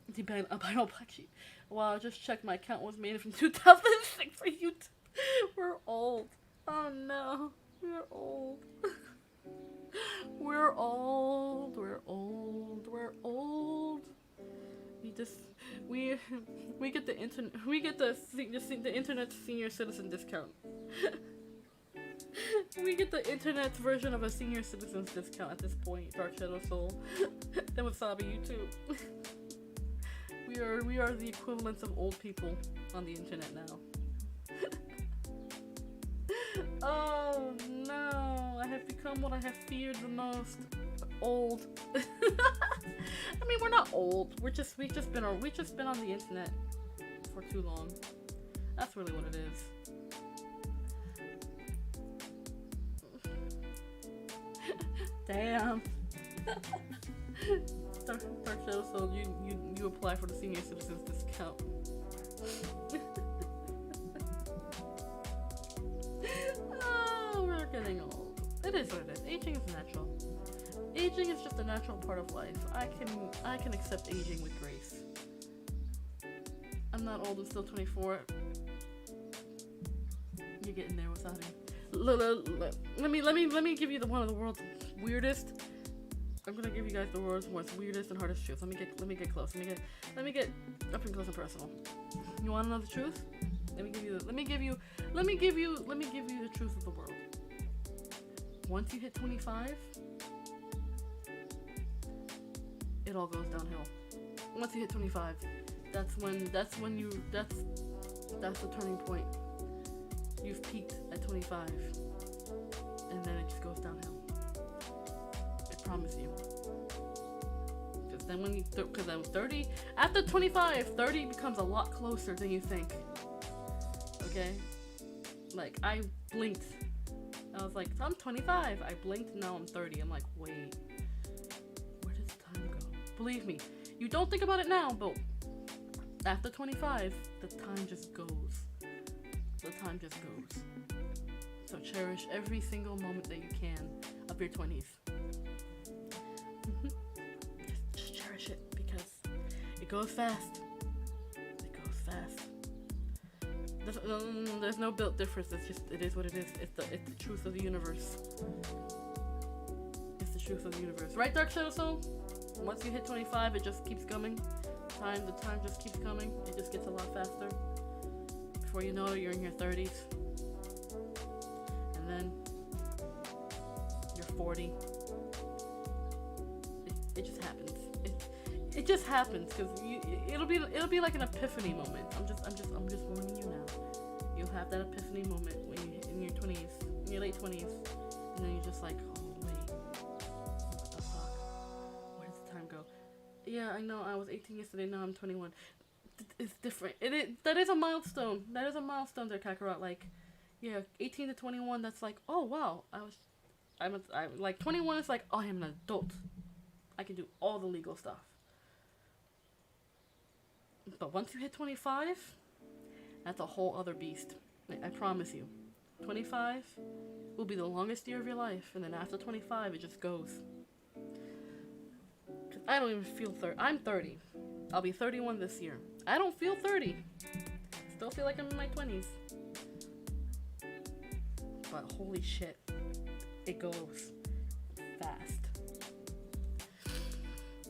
[SPEAKER 1] The albino black sheep. Wow, I just checked. My account was made from 2006 for YouTube. We're old. Oh no. We're old. We're old. We're old. We're old. We get the internet. We get the internet senior citizen discount. We get the internet's version of a senior citizen's discount at this point. Dark Shadow Soul and Wasabi YouTube. We are the equivalents of old people on the internet now. Oh no, I have become what I have feared the most. Old. I mean, we're not old. We've just been on the internet for too long. That's really what it is. Damn. Dark Shadow Soul, you apply for the senior citizens discount. Oh, we're getting old. It is what it is. Aging is natural. Aging is just a natural part of life. I can accept aging with grace. I'm not old. I'm still 24. You're getting there without it. Let me give you one of the world's weirdest. I'm gonna give you guys the world's most weirdest and hardest truth. Let me get close. Let me get up and close and personal. You want to know the truth? Let me give you the truth of the world. Once you hit 25, it all goes downhill. Once you hit 25, that's the turning point. You've peaked at 25, and then it just goes downhill. I promise you. Because then because I was 30, after 25, 30 becomes a lot closer than you think. Okay? Like, I blinked. I was like, I'm 25. I blinked, now I'm 30. I'm like, wait. Where does time go? Believe me, you don't think about it now, but After 25, the time just goes. The time just goes. So cherish every single moment that you can of your 20s. Just cherish it because it goes fast. It goes fast. There's no built difference. It's just, it is what it is. It's the truth of the universe. It's the truth of the universe. Right, Dark Shadow Soul? Once you hit 25, it just keeps coming. The time just keeps coming. It just gets a lot faster. Before you know it, you're in your 30s. And then you're 40. It just happens. It just happens because it'll be like an epiphany moment. I'm just warning you now. You'll have that epiphany moment when you in your 20s, in your late 20s, and then you're just like, oh wait, what the fuck? Where does the time go? Yeah, I know. I was 18 yesterday. Now I'm 21. It's different. That is a milestone. That is a milestone there, Kakarot. Like, yeah, 18 to 21. That's like, oh wow. I'm like 21 is like, oh, I am an adult. I can do all the legal stuff. But once you hit 25, that's a whole other beast. I promise you. 25 will be the longest year of your life, and then after 25, it just goes. Cause I don't even feel 30. I'm 30. I'll be 31 this year. I don't feel 30. Still feel like I'm in my 20s. But holy shit, it goes fast.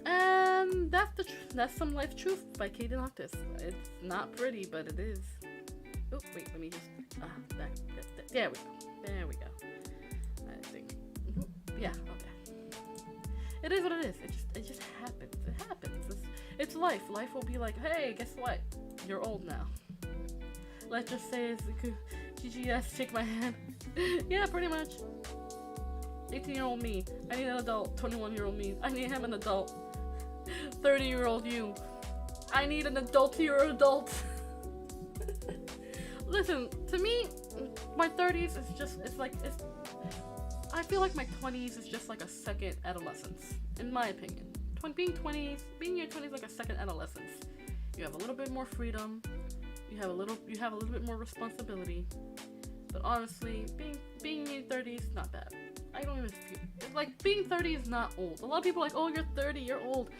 [SPEAKER 1] And that's some life truth by Kind and Considerate. It's not pretty, but it is. Oh wait, let me just there we go. There we go. I think. Yeah. Okay. It is what it is. It just happens. It happens. It's life. Life will be like, hey, guess what? You're old now. Let's just say it's GGS. Shake my hand. Yeah, pretty much. 18-year-old me. I need an adult. 21-year-old me. I need him an adult. 30-year-old you. I need an adultier adult. Listen, to me, my 30s is just, I feel like my 20s is just like a second adolescence, in my opinion. Being in your 20s is like a second adolescence. You have a little bit more freedom. You have a little bit more responsibility. But honestly, being in your 30s, not bad. I don't even feel, like, being 30 is not old. A lot of people are like, oh, you're 30, you're old.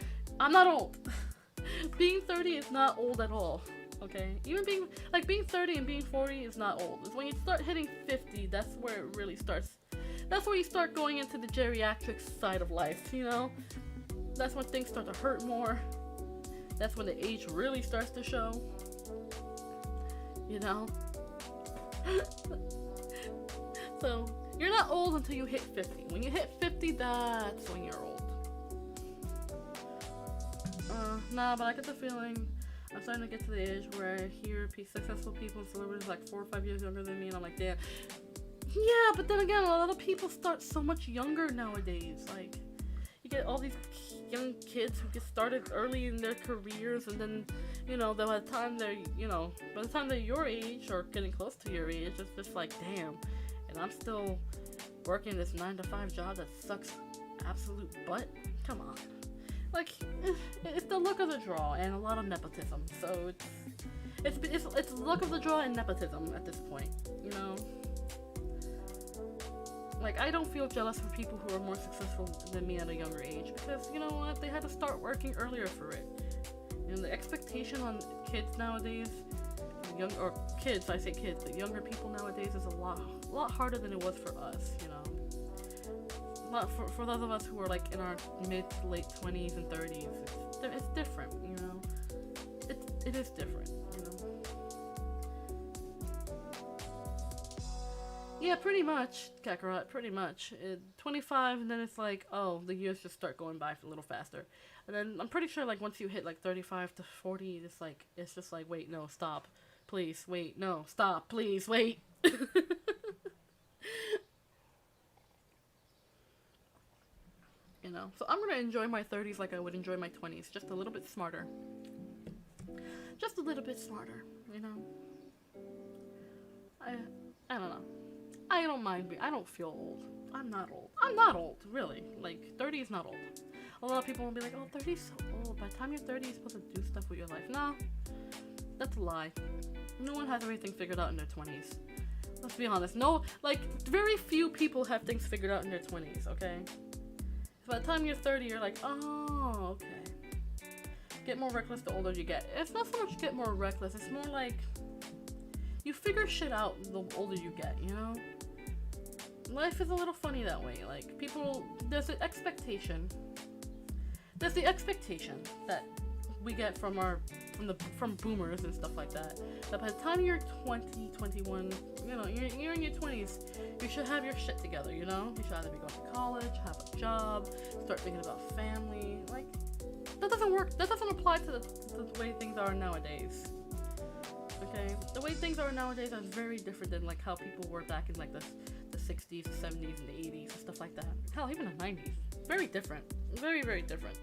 [SPEAKER 1] I'm not old. Being 30 is not old at all. Okay? Even being 30 and being 40 is not old. It's when you start hitting 50, that's where it really starts. That's where you start going into the geriatric side of life, you know? That's when things start to hurt more. That's when the age really starts to show. You know? So, you're not old until you hit 50. When you hit 50, that's when you're old. Nah, but I get the feeling I'm starting to get to the age where I hear successful people and celebrities like 4 or 5 years younger than me, and I'm like, damn. Yeah, but then again, a lot of people start so much younger nowadays. Like, you get all these young kids who get started early in their careers, and then, you know, by the time they're your age or getting close to your age, it's just like, damn. And I'm still working this 9-to-5 job that sucks absolute butt. Come on. Like, it's the luck of the draw and a lot of nepotism. So it's luck of the draw and nepotism at this point, you know? Like, I don't feel jealous for people who are more successful than me at a younger age, because, you know what, they had to start working earlier for it. And the expectation on kids nowadays, I say kids, but younger people nowadays is a lot harder than it was for us, you know? For those of us who are like in our mid to late 20s and 30s, it's different, you know? It is different, you know? Yeah, pretty much, Kakarot, pretty much. 25, and then it's like, oh, the years just start going by a little faster. And then I'm pretty sure, like, once you hit like 35 to 40, it's just like, wait, no, stop. Please, wait, no, stop, please, wait. You know, so I'm gonna enjoy my 30s like I would enjoy my 20s, just a little bit smarter. Just a little bit smarter, you know. I don't know. I I don't mind I don't feel old. I'm not old. I'm not old, really. Like, 30 is not old. A lot of people will be like, oh, 30 is so old. By the time you're 30, you're supposed to do stuff with your life. No, that's a lie. No one has everything figured out in their 20s. Let's be honest. No, like, very few people have things figured out in their 20s, okay? So by the time you're 30, you're like, oh, okay. Get more reckless the older you get. It's not so much get more reckless. It's more like you figure shit out the older you get, you know? Life is a little funny that way. Like, people, there's an expectation. There's the expectation that we get from boomers and stuff like that. That by the time you're 20, 21, you know, you're in your 20s, you should have your shit together, you know? You should either be going to college, have a job, start thinking about family. Like, that doesn't work. That doesn't apply to the way things are nowadays. Okay? The way things are nowadays are very different than, like, how people were back in, like, the 60s, the 70s, and the 80s, and stuff like that. Hell, even the 90s. Very different. Very, very different.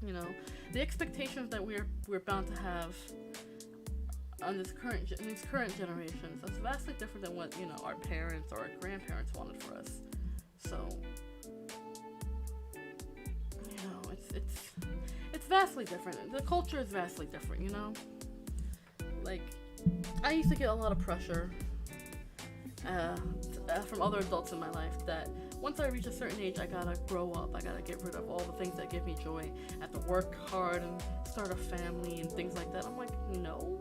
[SPEAKER 1] You know, the expectations that we're bound to have on these current generations is vastly different than what, you know, our parents or our grandparents wanted for us. So, you know, it's vastly different. The culture is vastly different, you know? Like, I used to get a lot of pressure from other adults in my life that once I reach a certain age, I gotta grow up. I gotta get rid of all the things that give me joy. I have to work hard and start a family and things like that. I'm like, no.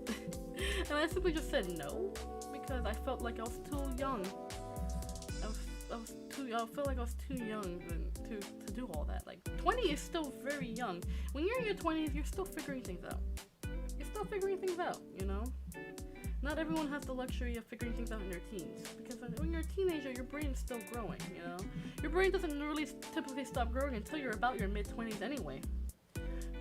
[SPEAKER 1] And I simply just said no because I felt like I was too young. I felt like I was too young to do all that. Like, 20 is still very young. When you're in your 20s, you're still figuring things out. You're still figuring things out, you know? Not everyone has the luxury of figuring things out in their teens, because when you're a teenager, your brain's still growing, you know? Your brain doesn't really typically stop growing until you're about your mid-20s anyway.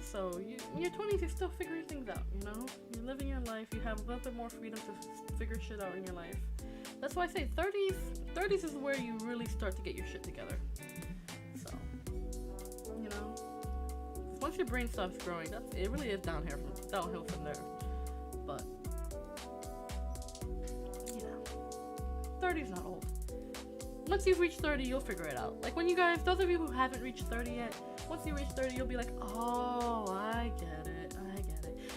[SPEAKER 1] So, in your 20s, you're still figuring things out, you know? You're living your life, you have a little bit more freedom to figure shit out in your life. That's why I say 30s is where you really start to get your shit together. So, you know? Once your brain stops growing, it really is downhill from there. But 30's not old. Once you've reached 30, you'll figure it out. Like, when you guys, those of you who haven't reached 30 yet, once you reach 30, you'll be like, oh, I get it.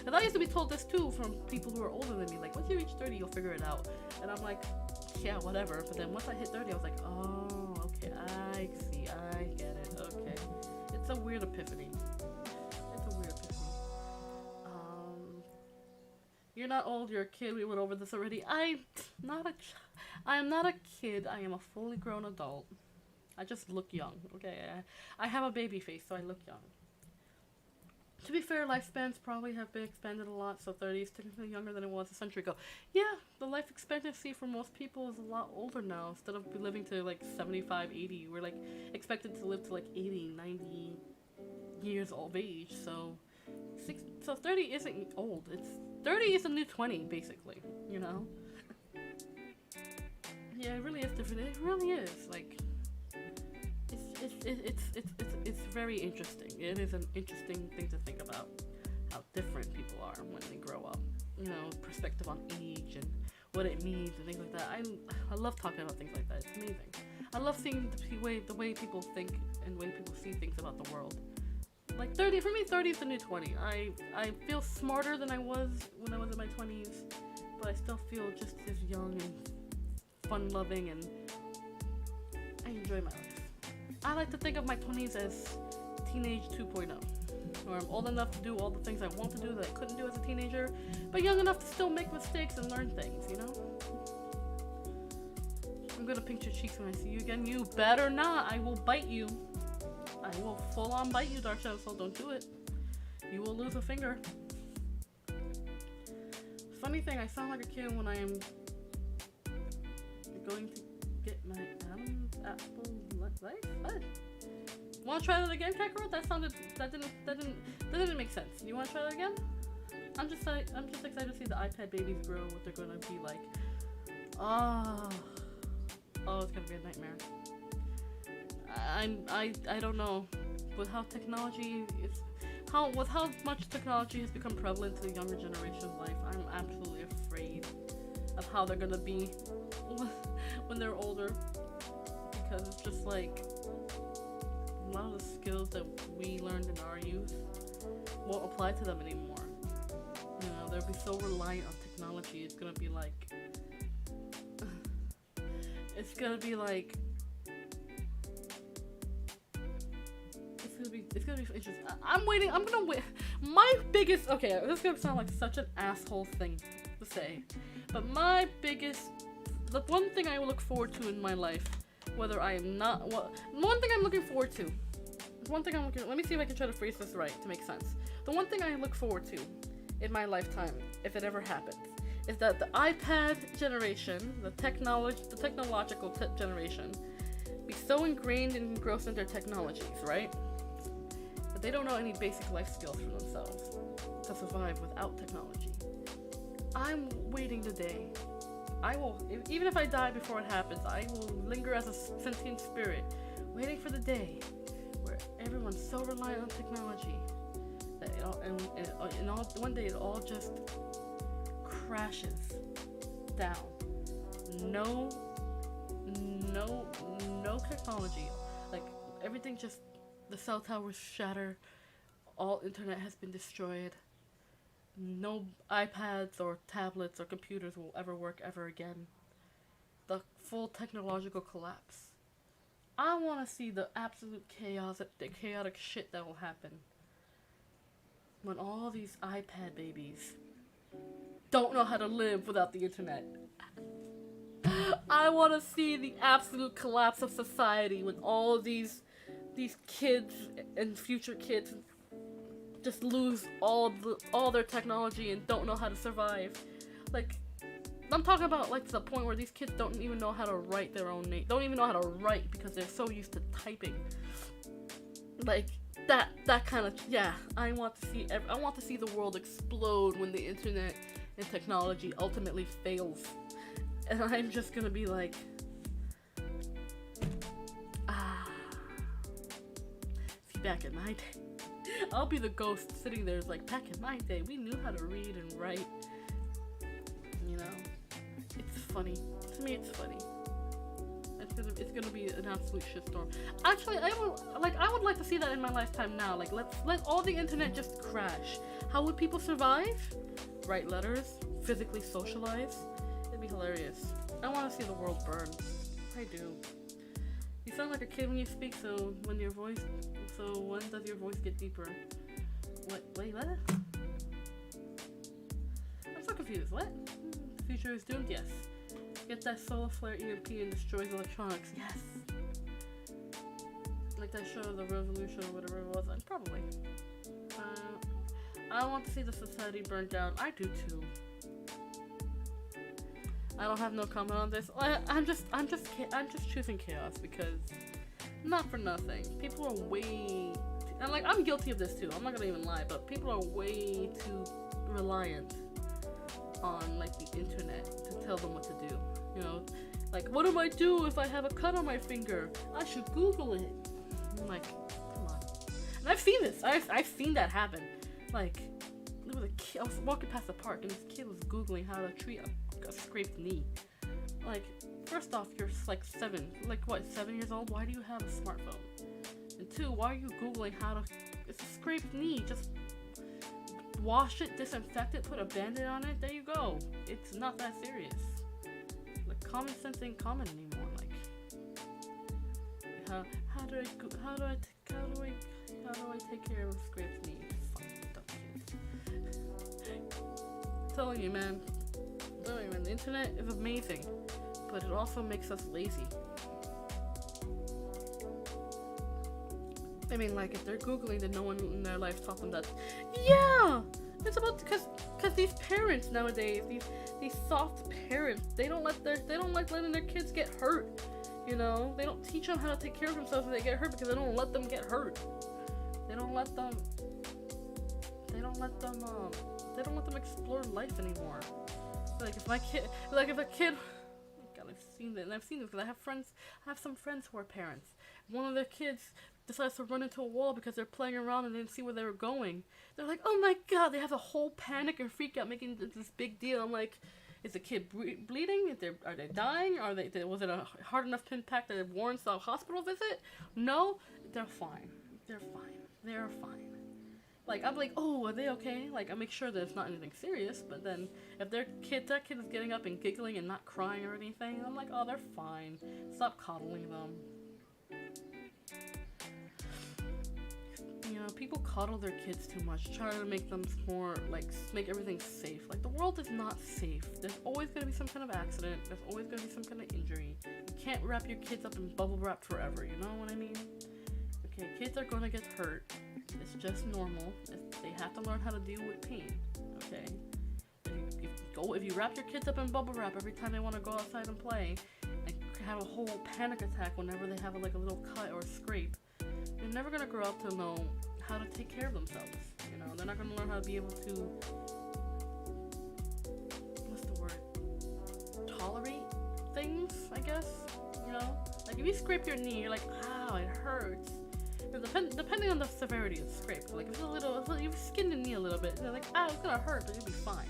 [SPEAKER 1] And I used to be told this too from people who are older than me. Like, once you reach 30, you'll figure it out. And I'm like, yeah, whatever. But then once I hit 30, I was like, oh, okay, I see, I get it, okay. It's a weird epiphany. You're not old, you're a kid. We went over this already. I am not a kid. I am a fully grown adult. I just look young, okay? I have a baby face, so I look young. To be fair, lifespans probably have been expanded a lot, so 30 is technically younger than it was a century ago. Yeah, the life expectancy for most people is a lot older now. Instead of living to like 75, 80, we're like expected to live to like 80, 90 years of age, so 30 isn't old. 30 is a new 20, basically, you know? Yeah, it really is different. It really is. Like, it's very interesting. It is an interesting thing to think about, how different people are when they grow up. You know, perspective on age and what it means and things like that. I love talking about things like that. It's amazing. I love seeing the way people think and the way people see things about the world. Like, 30, for me, 30 is the new 20. I feel smarter than I was when I was in my 20s, but I still feel just as young and fun-loving, and I enjoy my life. I like to think of my 20s as teenage 2.0, where I'm old enough to do all the things I want to do that I couldn't do as a teenager, but young enough to still make mistakes and learn things, you know? I'm gonna pinch your cheeks when I see you again. You better not. I will bite you. I will full on bite you, Dark Shadow Soul. Don't do it. You will lose a finger. Funny thing, I sound like a kid when I am going to get my apple life. What? Wanna try that again, Kakarot? That didn't make sense. You wanna try that again? I'm just excited to see the iPad babies grow, what they're gonna be like. Oh, it's gonna be a nightmare. I don't know. With how much technology has become prevalent to the younger generation's life, I'm absolutely afraid of how they're gonna be when they're older, because it's just like a lot of the skills that we learned in our youth won't apply to them anymore. You know, they'll be so reliant on technology. It's gonna be like it's gonna be interesting. I'm waiting. I'm gonna wait. My biggest, okay, this is gonna sound like such an asshole thing to say, but the one thing I look forward to in my life, whether I am not, one thing I'm looking forward to, let me see if I can try to phrase this right to make sense. The one thing I look forward to in my lifetime, if it ever happens, is that the iPad generation, the technological generation, be so ingrained and engrossed in their technologies, right? But they don't know any basic life skills for themselves to survive without technology. I'm waiting the day. Even if I die before it happens, I will linger as a sentient spirit, waiting for the day where everyone's so reliant on technology that one day it all just crashes down. No technology. Like, everything just, the cell towers shatter, all internet has been destroyed. No iPads or tablets or computers will ever work ever again. The full technological collapse. I want to see the absolute chaos, the chaotic shit that will happen when all these iPad babies don't know how to live without the internet. I want to see the absolute collapse of society when all these kids and future kids just lose all their technology and don't know how to survive. Like, I'm talking about like to the point where these kids don't even know how to write their own name. Don't even know how to write because they're so used to typing. Like that kind of, yeah. I want to see the world explode when the internet and technology ultimately fails. And I'm just gonna be like, see, back in my day, I'll be the ghost sitting there like, back in my day, we knew how to read and write. You know, it's funny. To me, it's funny. It's gonna be an absolute shitstorm. Actually, I would like to see that in my lifetime now. Like, let all the internet just crash. How would people survive? Write letters, physically socialize. It'd be hilarious. I want to see the world burn. I do. You sound like a kid when you speak, so when does your voice get deeper? Wait, what? I'm so confused. What? The future is doomed? Yes. Get that solar flare EMP and destroys electronics. Yes. Like that show, The Revolution or whatever it was. Probably. I want to see the society burn down. I do too. I don't have no comment on this. I'm just choosing chaos because, not for nothing, people are way, and like, I'm guilty of this too. I'm not gonna even lie, but people are way too reliant on like the internet to tell them what to do. You know, like, what do I do if I have a cut on my finger? I should Google it. I'm like, come on. And I've seen this. I've seen that happen. Like, there was a kid, I was walking past the park and this kid was Googling how to treat a scraped knee. Like, first off, you're like 7 years old? Why do you have a smartphone? And 2, why are you Googling how to, it's a scraped knee, just wash it, disinfect it, put a band-aid on it, there you go. It's not that serious. Like, common sense ain't common anymore. Like, how do I take care of a scraped knee? Telling you, man, the internet is amazing, but it also makes us lazy. I mean, like, if they're Googling, then no one in their life taught them that. Yeah, it's about, because these parents nowadays, these soft parents, they don't like letting their kids get hurt. You know, they don't teach them how to take care of themselves when they get hurt because they don't let them get hurt. They don't let them explore life anymore. Like, if a kid, God, I've seen this because I have some friends who are parents. One of their kids decides to run into a wall because they're playing around and didn't see where they were going. They're like, oh my God, they have a whole panic and freak out making this big deal. I'm like, Is the kid bleeding? Are they dying? Was it a hard enough impact that it warrants a hospital visit? No, they're fine. They're fine. They're fine. Like, I'm like, oh, are they okay? Like, I make sure that it's not anything serious, but then if that kid is getting up and giggling and not crying or anything, I'm like, oh, they're fine. Stop coddling them. You know, people coddle their kids too much, try to make them more, like, make everything safe. Like, the world is not safe. There's always going to be some kind of accident. There's always going to be some kind of injury. You can't wrap your kids up in bubble wrap forever, you know what I mean? Okay, kids are going to get hurt. It's just normal. They have to learn how to deal with pain, okay? If you wrap your kids up in bubble wrap every time they want to go outside and play, and have a whole panic attack whenever they have a little cut or a scrape, they're never going to grow up to know how to take care of themselves, you know? They're not going to learn how to be able to, what's the word, tolerate things, I guess, you know? Like, if you scrape your knee, you're like, ow, it hurts. Depending on the severity of the scrape, like, if it's a little, you've skinned the knee a little bit, they're like, ow, it's gonna hurt, but you'll be fine,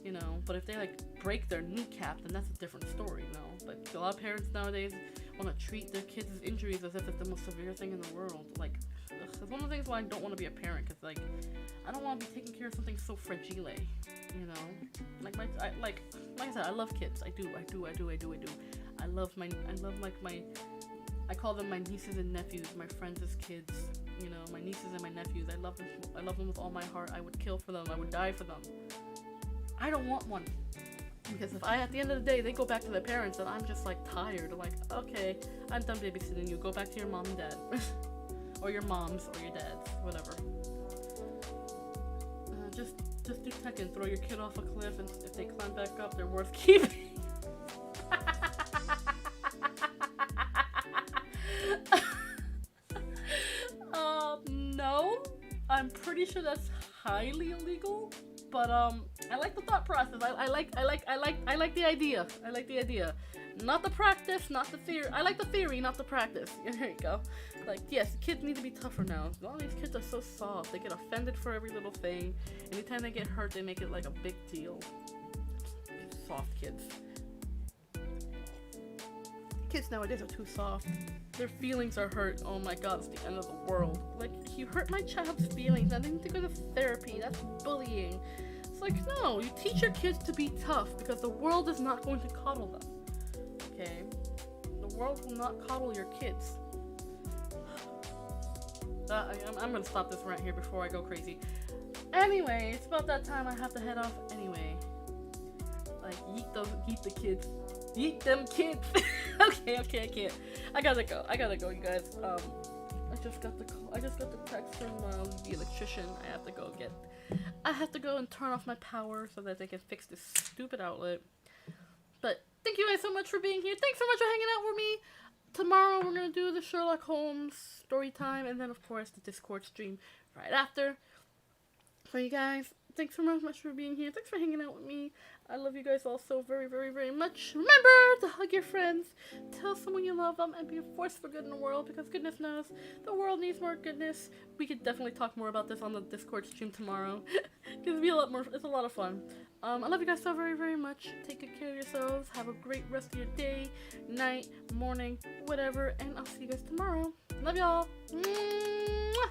[SPEAKER 1] you know? But if they, like, break their kneecap, then that's a different story, you know? Like, a lot of parents nowadays want to treat their kids' injuries as if it's the most severe thing in the world. Like, it's one of the things why I don't want to be a parent, because, like, I don't want to be taking care of something so fragile, you know? Like, like I said, I love kids. I do. I call them my nieces and nephews, my friends' kids, you know, my nieces and my nephews. I love them with all my heart. I would kill for them. I would die for them. I don't want one. Because if at the end of the day, they go back to their parents and I'm just, like, tired. Like, okay, I'm done babysitting you. Go back to your mom and dad. Or your moms or your dads, whatever. Just do Tekken. Throw your kid off a cliff, and if they climb back up, they're worth keeping. No, I'm pretty sure that's highly illegal, but I like the thought process. I like the idea. I like the idea, not the practice, not the theory. I like the theory, not the practice. There you go. Like, yes, kids need to be tougher now. All these kids are so soft. They get offended for every little thing. Anytime they get hurt, they make it like a big deal. Soft kids. Kids nowadays are too soft. Their feelings are hurt. Oh my god, it's the end of the world. Like, you hurt my child's feelings. I need to go to therapy. That's bullying. It's like, no, you teach your kids to be tough because the world is not going to coddle them. Okay? The world will not coddle your kids. I'm gonna stop this rant here before I go crazy. Anyway, it's about that time I have to head off anyway. Like, yeet the kids. Yeet them kids. Okay, I can't. I gotta go, you guys. I just got the text from the electrician. I have to go and turn off my power so that they can fix this stupid outlet. But thank you guys so much for being here. Thanks so much for hanging out with me. Tomorrow we're gonna do the Sherlock Holmes story time, and then of course the Discord stream right after. For you guys, thanks so much for being here. Thanks for hanging out with me. I love you guys all so very, very, very much. Remember to hug your friends, tell someone you love them, and be a force for good in the world, because goodness knows the world needs more goodness. We could definitely talk more about this on the Discord stream tomorrow. It's be a lot more. It's a lot of fun. I love you guys so very, very much. Take good care of yourselves. Have a great rest of your day, night, morning, whatever, and I'll see you guys tomorrow. Love y'all. Mwah!